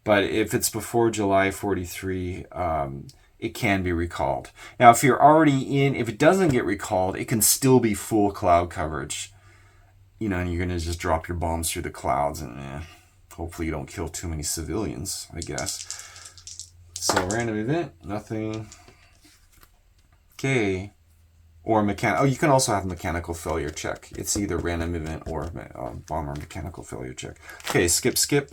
A: But if it's before July 43, it can be recalled. Now, if you're already in, if it doesn't get recalled, it can still be full cloud coverage. You know, and you're going to just drop your bombs through the clouds, and hopefully you don't kill too many civilians, I guess. So, random event, nothing. Okay. Or oh, you can also have mechanical failure check. It's either random event or bomber mechanical failure check. Okay, skip.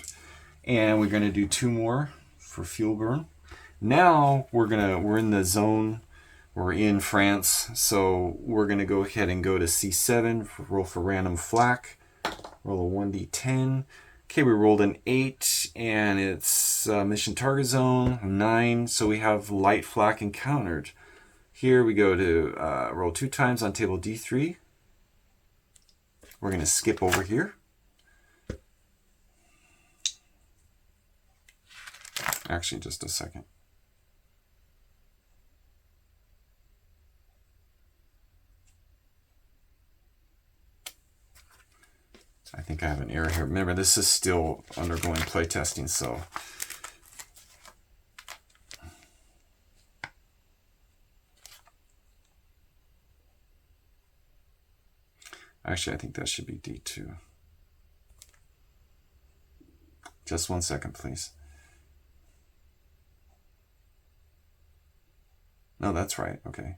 A: And we're going to do 2 more for fuel burn. Now we're in the zone. We're in France, so we're going to go ahead and go to C7, roll for random flak, roll a 1d10. Okay, we rolled an 8, and it's mission target zone, 9, so we have light flak encountered. Here we go to roll 2 times on table D3. We're going to skip over here. Actually, just a second. I think I have an error here. Remember, this is still undergoing playtesting, so... Actually, I think that should be D2. Just 1 second, please. No, that's right. Okay.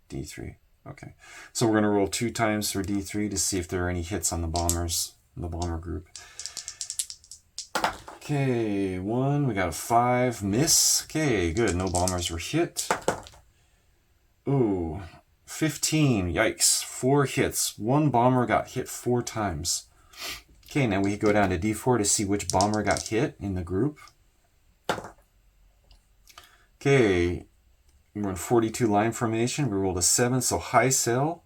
A: D3. Okay. So we're going to roll 2 times for D3 to see if there are any hits on the bombers, the bomber group. Okay, 1. We got a 5. Miss. Okay, good. No bombers were hit. Ooh. 15. Yikes. 4 hits. 1 bomber got hit 4 times. Okay, now we go down to D4 to see which bomber got hit in the group. Okay. We're in 42 line formation. We rolled a 7, so high sail.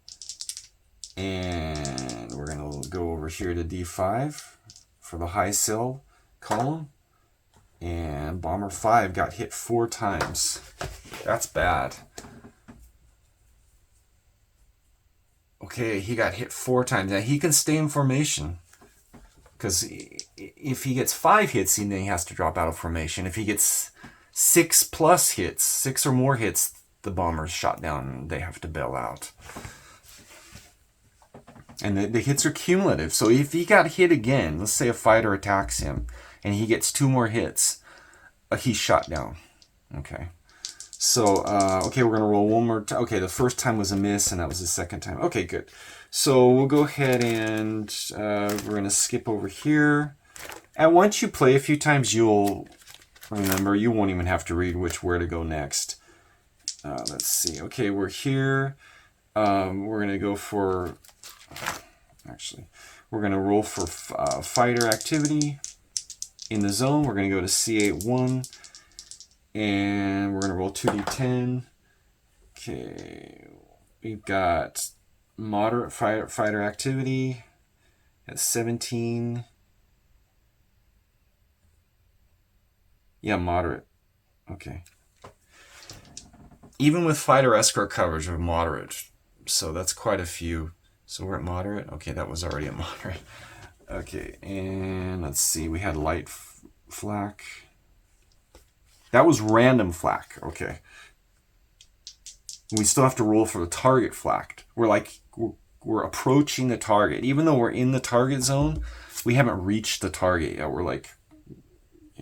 A: And we're going to go over here to D5 for the high sail column. And bomber 5 got hit 4 times. That's bad. Okay, he got hit 4 times. Now he can stay in formation, because if he gets 5 hits, then he has to drop out of formation. If he gets 6 plus hits, 6 or more hits, the bomber's shot down and they have to bail out. And the hits are cumulative. So if he got hit again, let's say a fighter attacks him and he gets 2 more hits, he's shot down. Okay. So, okay, we're going to roll 1 more time. Okay, the first time was a miss, and that was the second time. Okay, good. So we'll go ahead and we're going to skip over here. And once you play a few times, you'll remember. You won't even have to read where to go next. Let's see. Okay, we're here. We're going to go for... Actually, we're going to roll for fighter activity in the zone. We're going to go to C8-1. And we're going to roll 2d10. Okay, we've got moderate fighter activity at 17. Yeah, moderate. Okay. Even with fighter escort coverage, we're moderate. So that's quite a few. So we're at moderate. Okay, that was already a moderate. Okay, and let's see. We had light flak. That was random flak. Okay. We still have to roll for the target flak. We're approaching the target. Even though we're in the target zone, we haven't reached the target yet. We're like,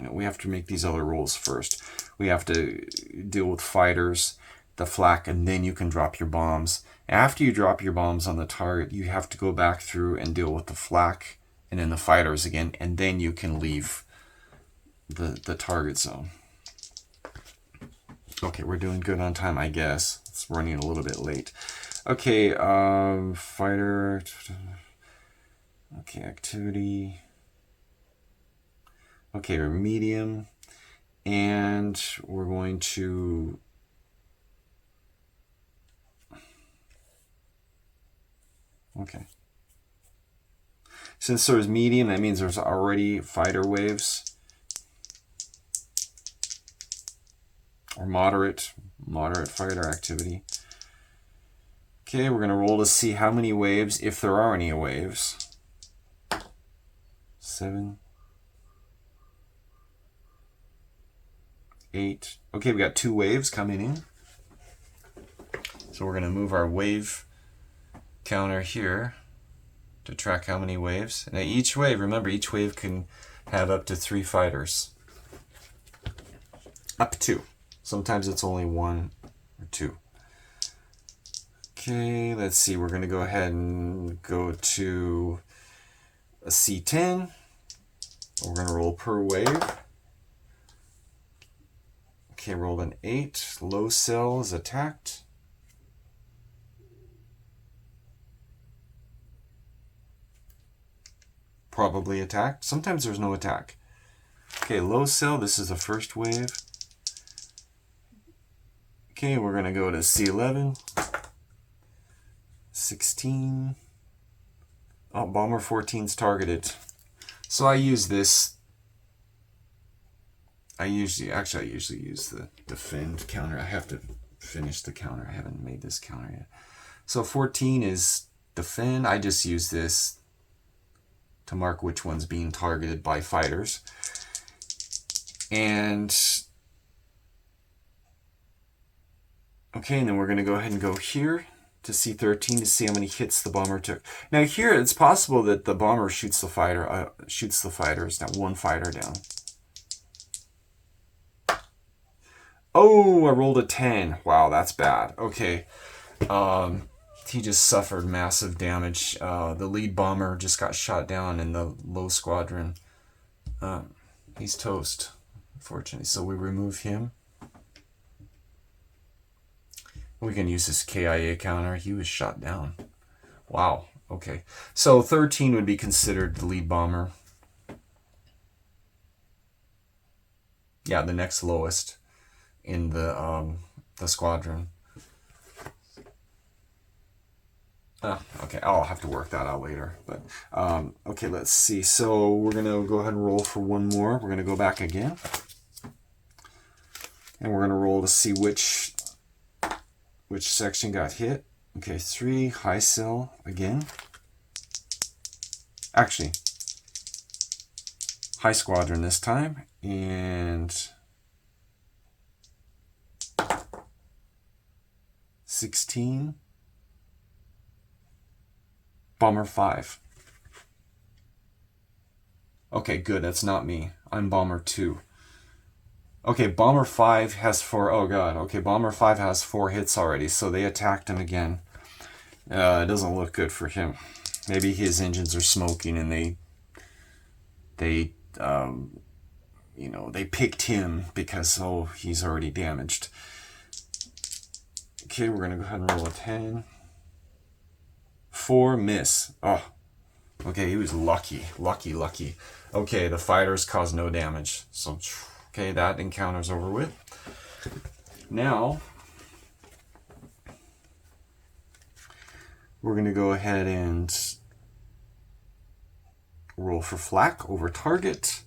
A: we have to make these other rolls first. We have to deal with fighters, the flak, and then you can drop your bombs. After you drop your bombs on the target, you have to go back through and deal with the flak and then the fighters again, and then you can leave the target zone. Okay, we're doing good on time, I guess. It's running a little bit late. Okay, fighter. Okay, activity. Okay, we're medium. And we're going to Okay. Since there's medium, that means there's already fighter waves. Or moderate fighter activity. Okay, we're going to roll to see how many waves, if there are any waves. 7, 8. Okay, we got 2 waves coming in. So we're going to move our wave counter here to track how many waves. Now each wave, remember, each wave can have up to 3 fighters. Up to 2. Sometimes it's only 1 or 2. Okay, let's see. We're going to go ahead and go to a C10. We're going to roll per wave. Okay, rolled an 8. Low cell is attacked. Probably attacked. Sometimes there's no attack. Okay, low cell. This is the first wave. Okay, we're going to go to C11. 16. Oh, Bomber 14's targeted. So I use this. I usually use the defend counter. I have to finish the counter. I haven't made this counter yet. So 14 is defend. I just use this to mark which one's being targeted by fighters. And okay, and then we're going to go ahead and go here to C13 to see how many hits the bomber took. Now here, it's possible that the bomber shoots the fighters. Now 1 fighter down. Oh, I rolled a 10. Wow, that's bad. Okay. He just suffered massive damage. The lead bomber just got shot down in the low squadron. He's toast, unfortunately. So we remove him. We can use this KIA counter. He was shot down. Wow. Okay. So 13 would be considered the lead bomber. Yeah, the next lowest in the squadron. Okay, I'll have to work that out later. But okay, let's see. So we're gonna go ahead and roll for 1 more. We're gonna go back again, and we're gonna roll to see which section got hit. Okay, 3 high cell again. Actually, high squadron this time, and 16. Bomber 5. Okay, good. That's not me. I'm Bomber 2. Okay, Bomber 5 has 4. Oh, God. Okay, Bomber 5 has 4 hits already, so they attacked him again. It doesn't look good for him. Maybe his engines are smoking and they picked him because, oh, he's already damaged. Okay, we're going to go ahead and roll a 10. 4 miss. Oh, okay, he was lucky. Okay, the fighters caused no damage. So, okay, that encounter's over with. Now, we're going to go ahead and roll for flak over target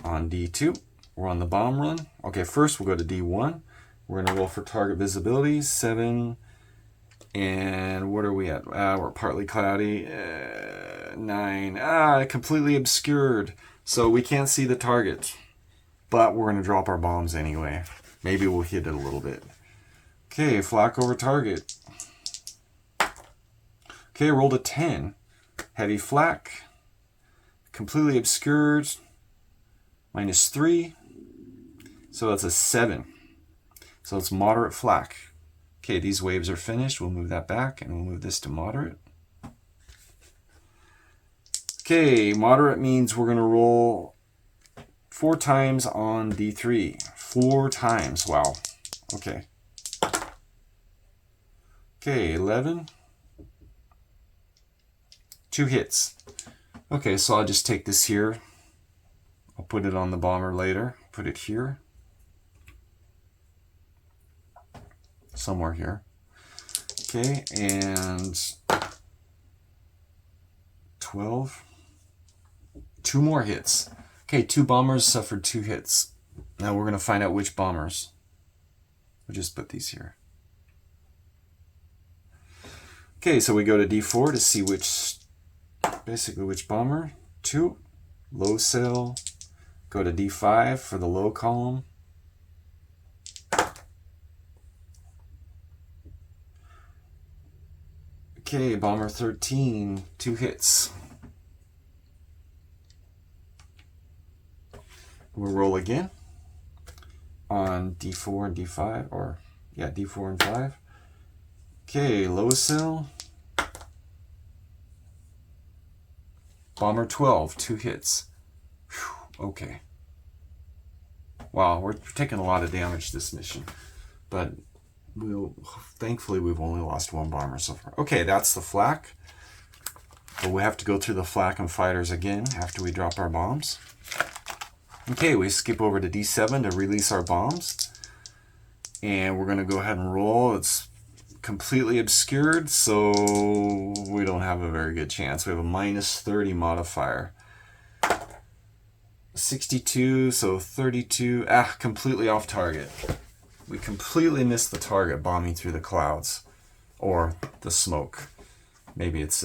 A: on D2. We're on the bomb run. Okay, first we'll go to D1. We're going to roll for target visibility, 7. And what are we at? We're partly cloudy. 9. Completely obscured. So we can't see the target. But we're going to drop our bombs anyway. Maybe we'll hit it a little bit. Okay, flak over target. Okay, rolled a 10. Heavy flak. Completely obscured. -3. So that's a 7. So it's moderate flak. Okay, these waves are finished. We'll move that back and we'll move this to moderate. Okay, moderate means we're going to roll 4 times on D3. 4 times. Wow. Okay. Okay, 11. 2 hits. Okay, so I'll just take this here. I'll put it on the bomber later. Put it here. Somewhere here. Okay, and 12. 2 more hits. Okay, 2 bombers suffered 2 hits. Now we're going to find out which bombers. We'll just put these here. Okay, so we go to D4 to see basically which bomber. 2. Low cell. Go to D5 for the low column. Okay, bomber 13, 2 hits. We'll roll again on D4 and D5, or yeah, D4 and 5. Okay, low cell. Bomber 12, 2 hits. Whew, okay. Wow, we're taking a lot of damage this mission, but thankfully we've only lost 1 bomber so far. Okay, that's the flak. But we have to go through the flak and fighters again after we drop our bombs. Okay, we skip over to D7 to release our bombs. And we're going to go ahead and roll. It's completely obscured, so we don't have a very good chance. We have a minus 30 modifier. 62, so 32. Completely off target. We completely missed the target bombing through the clouds. Or the smoke. Maybe it's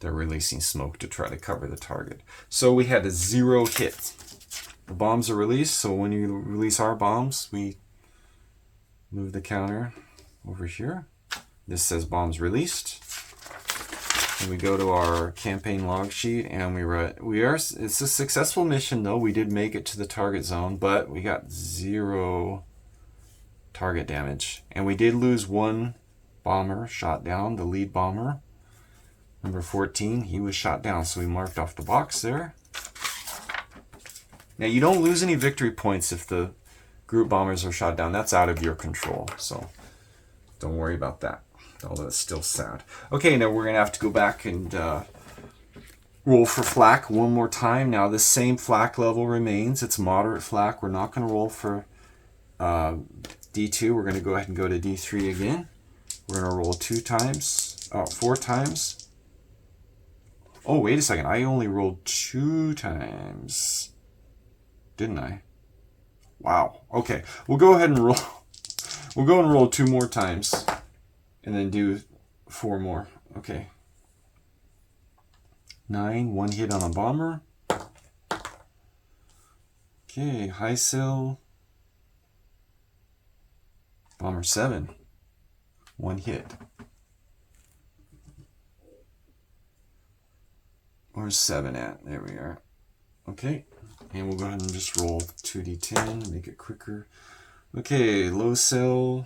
A: they're releasing smoke to try to cover the target. So we had a 0 hit. The bombs are released, so when you release our bombs, we move the counter over here. This says bombs released. And we go to our campaign log sheet and it's a successful mission though. We did make it to the target zone, but we got 0 target damage. And we did lose 1 bomber shot down, the lead bomber. Number 14, he was shot down, so we marked off the box there. Now, you don't lose any victory points if the group bombers are shot down. That's out of your control, so don't worry about that, although it's still sad. Okay, now we're going to have to go back and roll for flak one more time. Now, this same flak level remains. It's moderate flak. We're not going to roll for D2. We're going to go ahead and go to D3 again. We're going to roll 4 times. Oh, wait a second. I only rolled 2 times. Didn't I? Wow. Okay. We'll go ahead and roll. We'll go and roll 2 more times. And then do 4 more. Okay. 9. 1 hit on a bomber. Okay. High cell. Bomber 7. 1 hit. Where's 7 at? There we are. Okay. And we'll go ahead and just roll 2d10, make it quicker. Okay, low cell.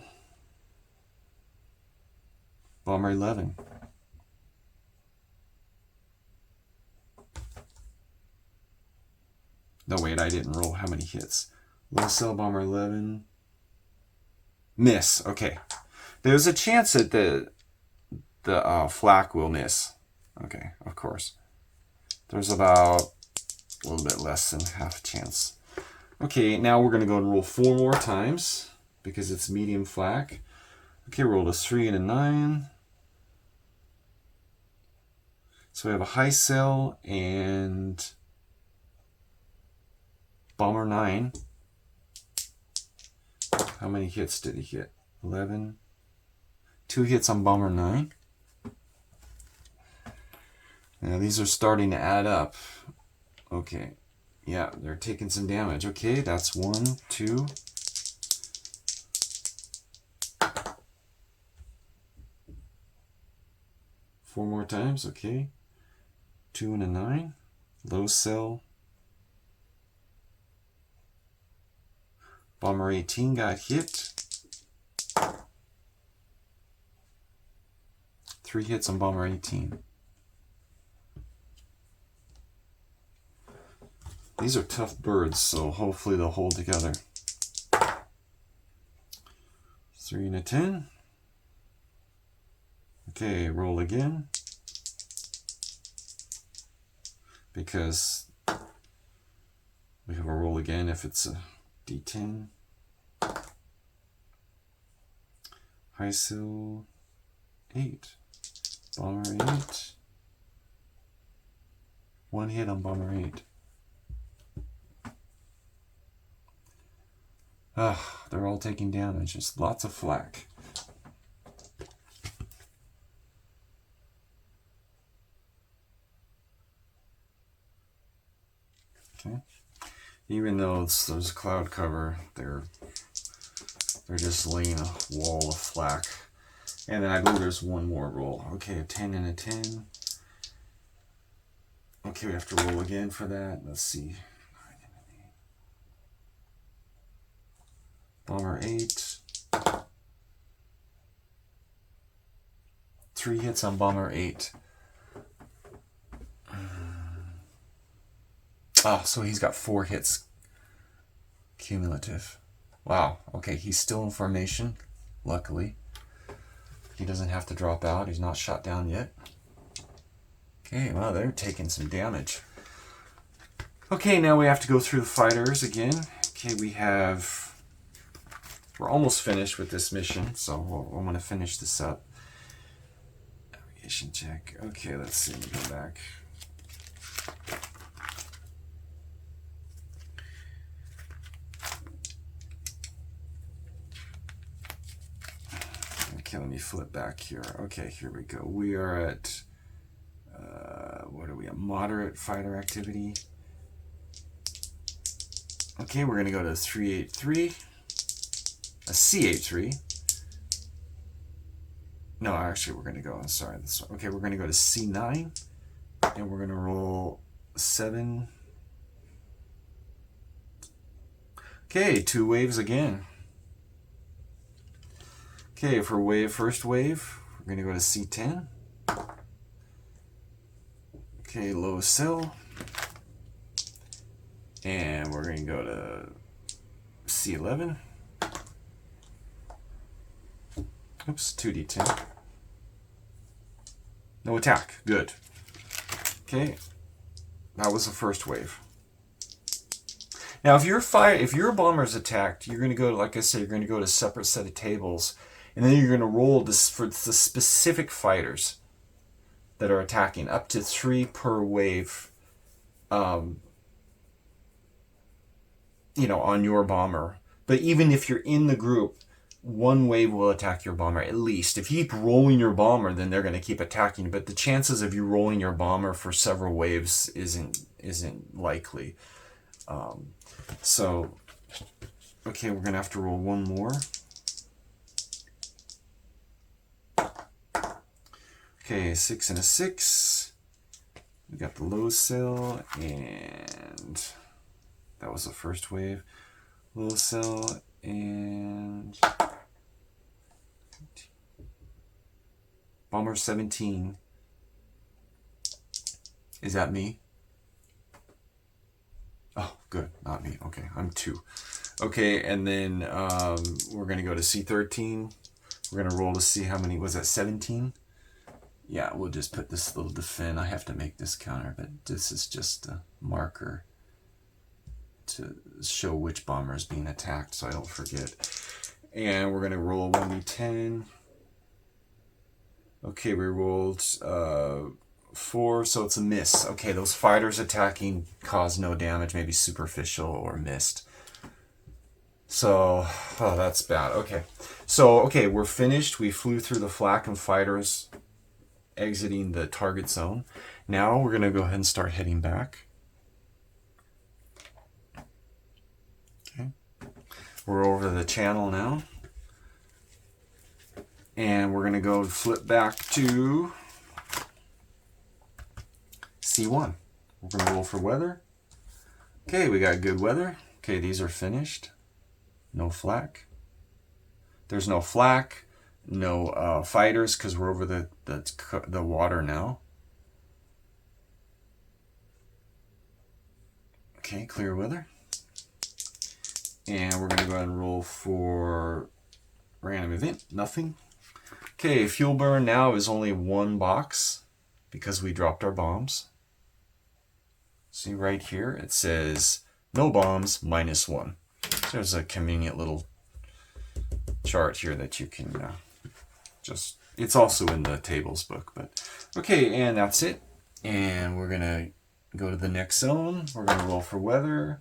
A: Bomber 11. No, wait, I didn't roll how many hits. Low cell, bomber 11. Miss. Okay. There's a chance that the flak will miss. Okay, of course. There's about a little bit less than half a chance. Okay, now we're going to go and roll 4 more times because it's medium flak. Okay, rolled a 3 and a 9. So we have a high cell and bomber 9. How many hits did he hit? 11. 2 hits on bomber 9. Now these are starting to add up. Okay. Yeah, they're taking some damage. Okay, that's 1, 2. Four more times. Okay. 2 and a 9. Low cell. Bomber 18 got hit. 3 hits on bomber 18. These are tough birds, so hopefully they'll hold together. 3 and a 10. Okay, roll again. Because we have a roll again if it's a D10. High cell 8. Bomber 8. One hit on Bomber 8. Ah, they're all taking damage. Just lots of flak. Okay. Even though there's cloud cover, they're just laying a wall of flak. And then I believe there's one more roll. Okay, a 10 and a 10. Okay, we have to roll again for that. Let's see. Bomber 8. 3 hits on Bomber 8. Oh, so he's got 4 hits cumulative. Wow. Okay, he's still in formation, luckily. He doesn't have to drop out. He's not shot down yet. Okay, wow, they're taking some damage. Okay, now we have to go through the fighters again. Okay, we're almost finished with this mission, so I'm going to finish this up. Navigation check. Okay, let's see. Go back. Okay, let me flip back here. Okay, here we go. We are at, what are we, a moderate fighter activity. Okay, we're going to go to 383, a C83. No, actually, we're going to go, sorry. Okay, we're going to go to C9, and we're going to roll 7. Okay, 2 waves again. Okay, for first wave, we're going to go to C10. Okay, low sill. And we're going to go to C11. Oops, 2d10. No attack. Good. Okay, that was the first wave. Now, if your bomber's attacked, you're going to go to, like I said, you're going to go to a separate set of tables. And then you're going to roll this for the specific fighters that are attacking, up to 3 per wave, on your bomber. But even if you're in the group, 1 wave will attack your bomber at least. If you keep rolling your bomber, then they're going to keep attacking. But the chances of you rolling your bomber for several waves isn't likely. So, okay, we're going to have to roll 1 more. Okay, 6 and a 6. We got the low cell, and that was the first wave. Low cell, and Bomber 17. Is that me? Oh, good, not me. Okay, I'm 2. Okay, and then we're going to go to C13. We're going to roll to see how many, was that 17? Yeah, we'll just put this little defend. I have to make this counter, but this is just a marker to show which bomber is being attacked so I don't forget. And we're going to roll 1d10. Okay, we rolled 4, so it's a miss. Okay, those fighters attacking caused no damage, maybe superficial or missed. So, oh, that's bad. Okay, so, okay, we're finished. We flew through the flak and fighters exiting the target zone. Now we're going to go ahead and start heading back. Okay, we're over the channel now. And we're going to go flip back to C1. We're going to roll for weather. Okay, we got good weather. Okay, these are finished. No flak. There's no flak. No fighters because we're over the water now. Okay, clear weather. And we're going to go ahead and roll for random event. Nothing. Okay, fuel burn now is only 1 box because we dropped our bombs. See right here, it says no bombs, -1. So there's a convenient little chart here that you can just It's also in the tables book, but okay, and that's it. And we're gonna go to the next zone. We're gonna roll for weather.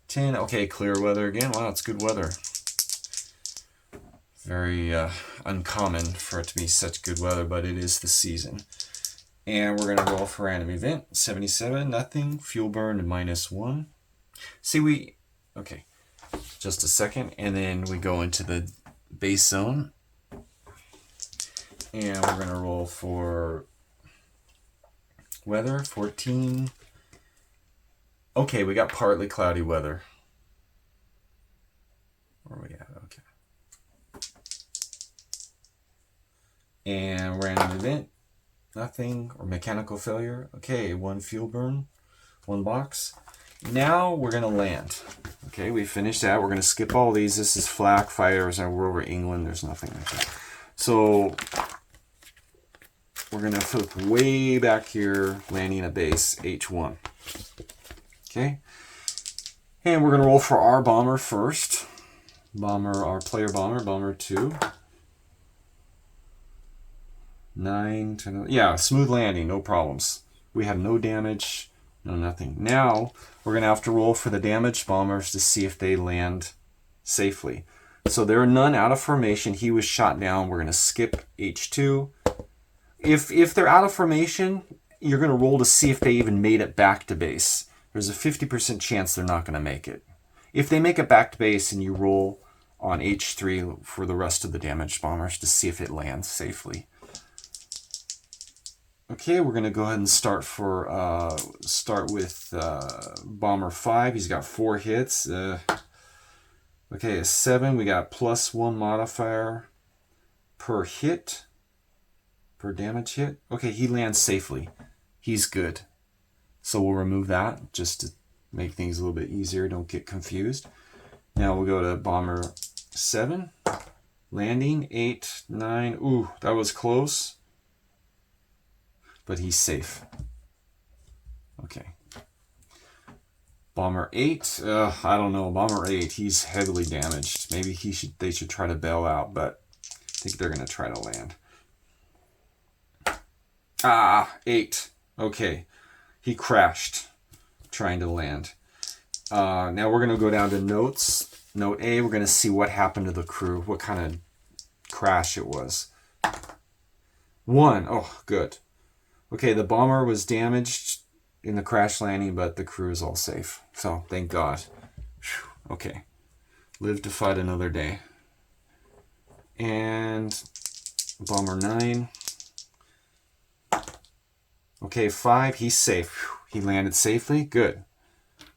A: 10. Okay, clear weather again. Wow, it's good weather. Very uncommon for it to be such good weather, but it is the season. And we're gonna roll for random event. 77, nothing. Fuel burn to -1. See, okay, just a second, and then we go into the base zone. And we're gonna roll for weather, 14. Okay, we got partly cloudy weather. Where are we at? Okay. And random event, nothing, or mechanical failure. Okay, 1 fuel burn, 1 box. Now we're gonna land. Okay, we finished that. We're gonna skip all these. This is flak fighters, and we're over England. There's nothing like that. So we're gonna flip way back here, landing a base, H1. Okay, and we're gonna roll for our bomber first. Bomber, our player bomber, bomber 2. 9, 10, yeah, smooth landing, no problems. We had no damage, no nothing. Now we're gonna have to roll for the damaged bombers to see if they land safely. So there are none out of formation. He was shot down. We're gonna skip H2. If they're out of formation, you're gonna roll to see if they even made it back to base. There's a 50% chance they're not gonna make it. If they make it back to base, and you roll on H3 for the rest of the damaged bombers to see if it lands safely. Okay, we're gonna go ahead and start with bomber 5. He's got 4 hits. Okay, a 7. We got +1 modifier per hit, per damage hit. Okay, he lands safely. He's good. So we'll remove that just to make things a little bit easier. Don't get confused. Now we'll go to bomber 7. Landing 8, 9. Ooh, that was close. But he's safe. Okay. Bomber 8. I don't know. Bomber 8. He's heavily damaged. Maybe they should try to bail out, but I think they're gonna try to land. 8. Okay. He crashed trying to land. Now we're gonna go down to notes. Note A. We're gonna see what happened to the crew. What kind of crash it was. 1. Oh, good. Okay, the bomber was damaged in the crash landing, but the crew is all safe. So, thank God. Whew. Okay. Live to fight another day. And bomber 9. Okay, 5. He's safe. Whew. He landed safely. Good.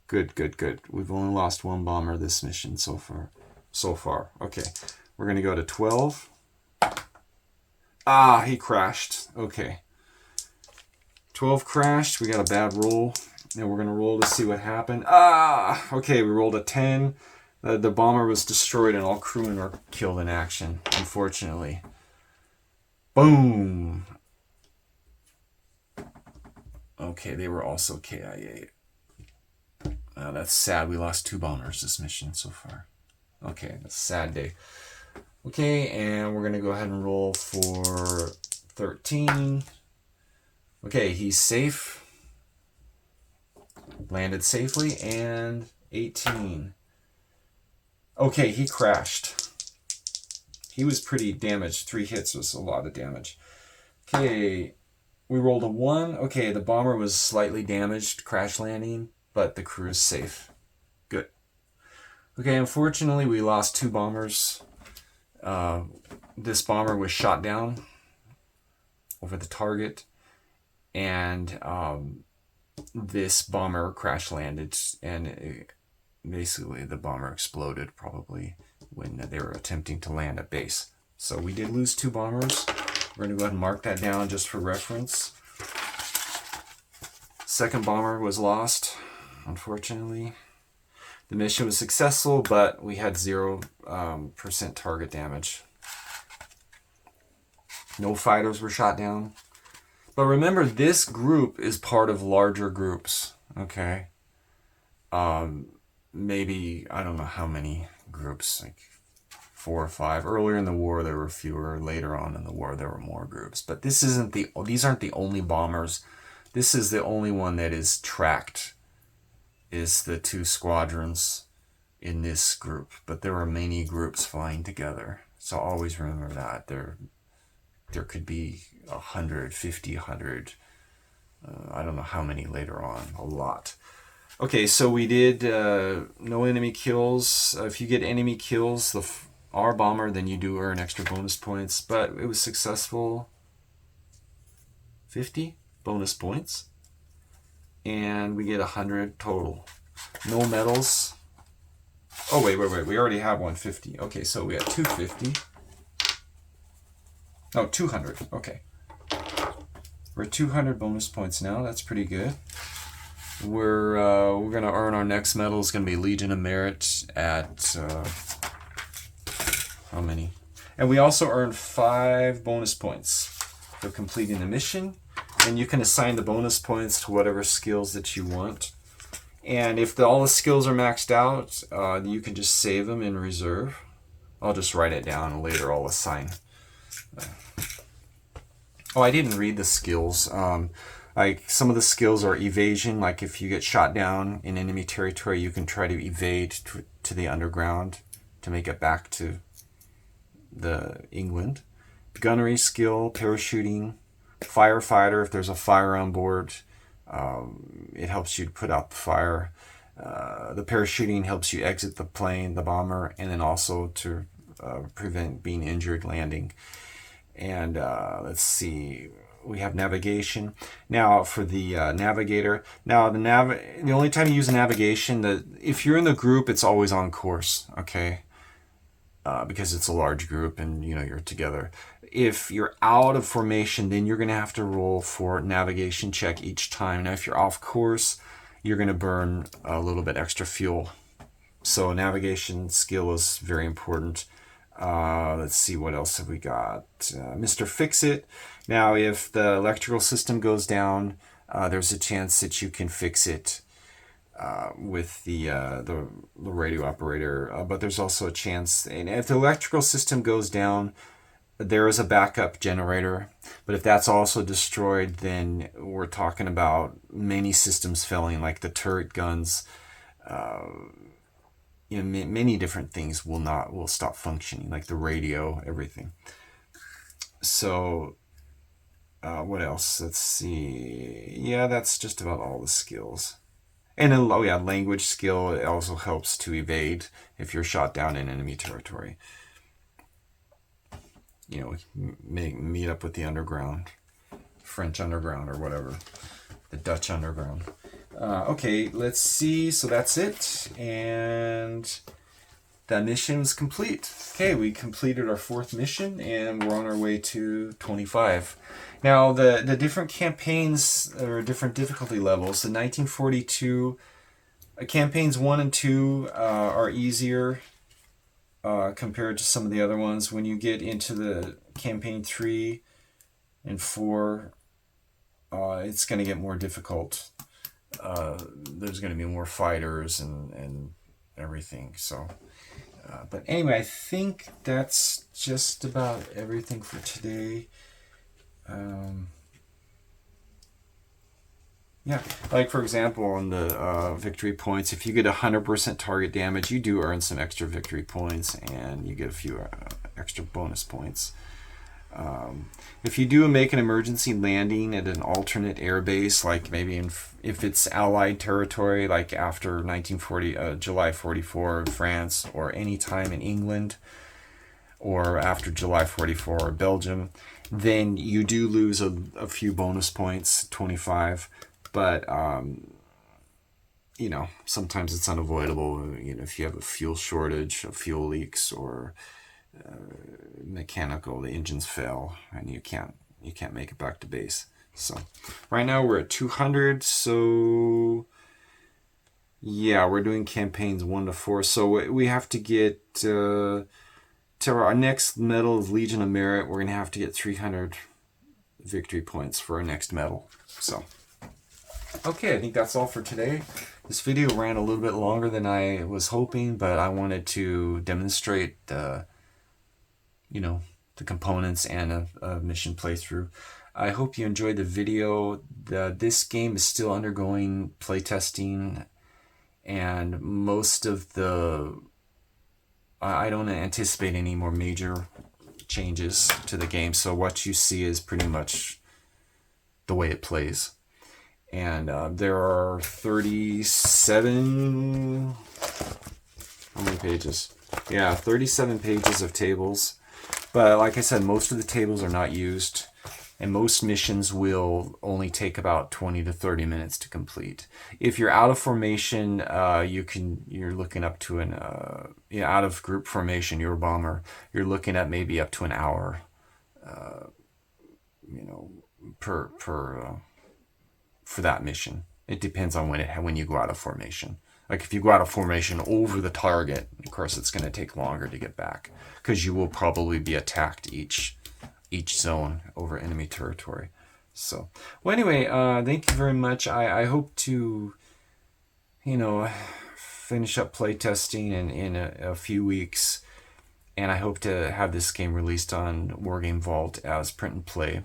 A: Good, good, good. We've only lost 1 bomber this mission so far. Okay. We're going to go to 12. He crashed. Okay. 12 crashed. We got a bad roll. And we're going to roll to see what happened. Okay, we rolled a 10. The bomber was destroyed and all crewmen were killed in action, unfortunately. Boom. Okay, they were also KIA. That's sad. We lost 2 bombers this mission so far. Okay, that's a sad day. Okay, and we're going to go ahead and roll for 13. Okay, he's safe. Landed safely. And 18. Okay, he crashed. He was pretty damaged. 3 hits was a lot of damage. Okay, we rolled a 1. Okay, the bomber was slightly damaged, crash landing, but the crew is safe. Good. Okay, unfortunately, we lost 2 bombers. This bomber was shot down over the target, and this bomber crash landed, and basically the bomber exploded probably when they were attempting to land at base. So we did lose 2 bombers. We're going to go ahead and mark that down just for reference. Second bomber was lost, unfortunately. The mission was successful, but we had 0% target damage. No fighters were shot down. But remember, this group is part of larger groups, okay? Maybe, I don't know how many groups, like 4 or 5. Earlier in the war, there were fewer. Later on in the war, there were more groups. But these aren't the only bombers. This is the only one that is tracked, is the 2 squadrons in this group. But there are many groups flying together. So always remember that. There could be 100, 50, 100. I don't know how many later on. A lot. Okay, so we did no enemy kills. If you get enemy kills, our bomber, then you do earn extra bonus points. But it was successful. 50 bonus points. And we get 100 total. No medals. Oh, wait. We already have 150. Okay, so we got 250. No, 200. Okay. We're at 200 bonus points now. That's pretty good. We're gonna earn our next medal. Is gonna be Legion of Merit at how many? And we also earned 5 bonus points for completing the mission. And you can assign the bonus points to whatever skills that you want. And if all the skills are maxed out, you can just save them in reserve. I'll just write it down and later I'll assign. Oh, I didn't read the skills. Like some of the skills are evasion. Like if you get shot down in enemy territory, you can try to evade to the underground to make it back to the England. Gunnery skill, parachuting, firefighter. If there's a fire on board, it helps you put out the fire. The parachuting helps you exit the plane, the bomber, and then also to prevent being injured landing. And let's see, we have navigation. Now for the navigator. Now the only time you use a navigation, if you're in the group, it's always on course, okay? Because it's a large group and you're together. If you're out of formation, then you're going to have to roll for navigation check each time. Now if you're off course, you're going to burn a little bit extra fuel. So navigation skill is very important. Let's see, what else have we got? Mr. Fix-It. Now, if the electrical system goes down, there's a chance that you can fix it with the radio operator. But there's also a chance, and if the electrical system goes down, there is a backup generator. But if that's also destroyed, then we're talking about many systems failing, like the turret guns. Many different things will stop functioning, like the radio, everything. So, what else? Let's see. Yeah, that's just about all the skills. And then, language skill. It also helps to evade if you're shot down in enemy territory. Meet up with the underground, French underground or whatever, the Dutch underground. Okay, let's see. So that's it. And that mission is complete. Okay, we completed our 4th mission and we're on our way to 25. Now, the different campaigns are different difficulty levels. The 1942 campaigns 1 and 2 are easier compared to some of the other ones. When you get into the campaign 3 and 4, it's going to get more difficult. There's going to be more fighters and everything. So, but anyway, I think that's just about everything for today. Yeah, like for example, on the victory points, if you get 100% target damage, you do earn some extra victory points, and you get a few extra bonus points. If you do make an emergency landing at an alternate airbase, like maybe if it's Allied territory, like after July 44 in France, or any time in England, or after July 44 in Belgium, then you do lose a few bonus points, 25. But sometimes it's unavoidable. If you have a fuel shortage, fuel leaks, or mechanical, the engines fail and you can't make it back to base. So right now we're at 200. So yeah, we're doing campaigns 1 to 4. So we have to get to our next medal of Legion of Merit. We're gonna have to get 300 victory points for our next medal. So okay, I think that's all for today. This video ran a little bit longer than I was hoping, but I wanted to demonstrate you know, the components and a mission playthrough. I hope you enjoyed the video. This game is still undergoing playtesting, and most of the... I don't anticipate any more major changes to the game, so what you see is pretty much the way it plays. And there are 37... How many pages? Yeah, 37 pages of tables. But like I said, most of the tables are not used, and most missions will only take about 20 to 30 minutes to complete. If you're out of formation, you're looking up to an out of group formation, you're a bomber, you're looking at maybe up to an hour, per for that mission. It depends on when you go out of formation. Like if you go out of formation over the target, of course it's going to take longer to get back, because you will probably be attacked each zone over enemy territory. So, well, anyway, thank you very much. I hope to, finish up playtesting in a few weeks, and I hope to have this game released on Wargame Vault as print and play.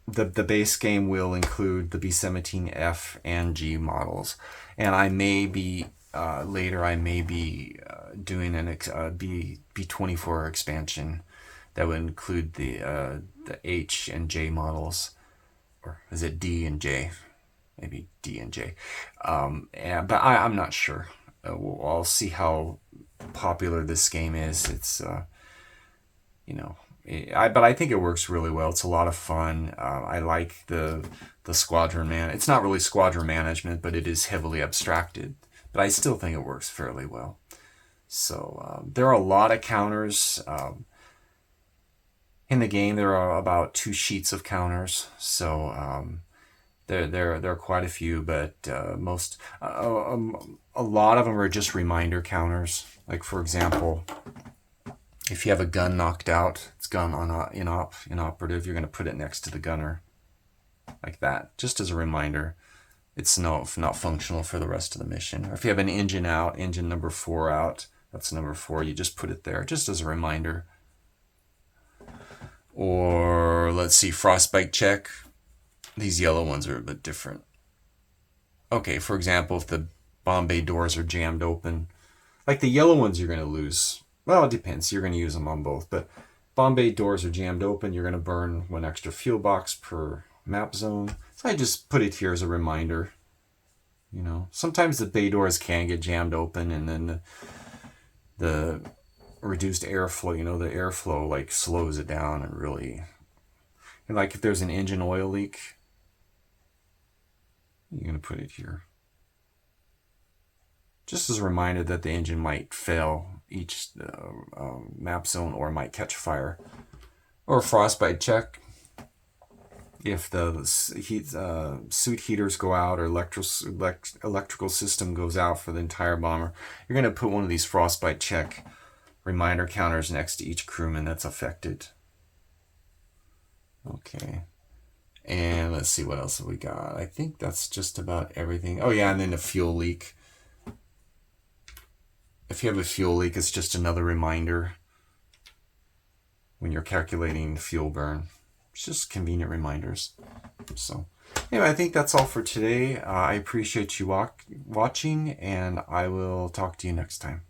A: The base game will include the B-17 F and G models, and I may be later doing an B-24 expansion that would include the H and J models, or is it D and J? Maybe D and J. But I'm not sure. I'll see how popular this game is. It's but I think it works really well. It's a lot of fun. I like the squadron It's not really squadron management, but it is heavily abstracted. But I still think it works fairly well. So there are a lot of counters. In the game, there are about 2 sheets of counters. So there are quite a few, but a lot of them are just reminder counters. Like, for example, if you have a gun knocked out, it's gun inoperative, you're going to put it next to the gunner, like that, just as a reminder. It's not functional for the rest of the mission. Or if you have an engine out, engine number 4 out, that's number 4, you just put it there, just as a reminder. Or, let's see, frostbite check. These yellow ones are a bit different. Okay, for example, if the bomb bay doors are jammed open, like the yellow ones you're going to lose. Well, it depends. You're going to use them on both. But bomb bay doors are jammed open. You're going to burn 1 extra fuel box per map zone. So I just put it here as a reminder. Sometimes the bay doors can get jammed open, and then the reduced airflow, the airflow like slows it down and really... And like if there's an engine oil leak, you're going to put it here. Just as a reminder that the engine might fail each map zone, or might catch fire. Or a frostbite check. If the suit heaters go out, or electrical system goes out for the entire bomber, you're going to put one of these frostbite check reminder counters next to each crewman that's affected. Okay. And let's see, what else have we got? I think that's just about everything. Oh yeah, and then the fuel leak. If you have a fuel leak, it's just another reminder when you're calculating fuel burn. It's just convenient reminders. So anyway, I think that's all for today. I appreciate you watching, and I will talk to you next time.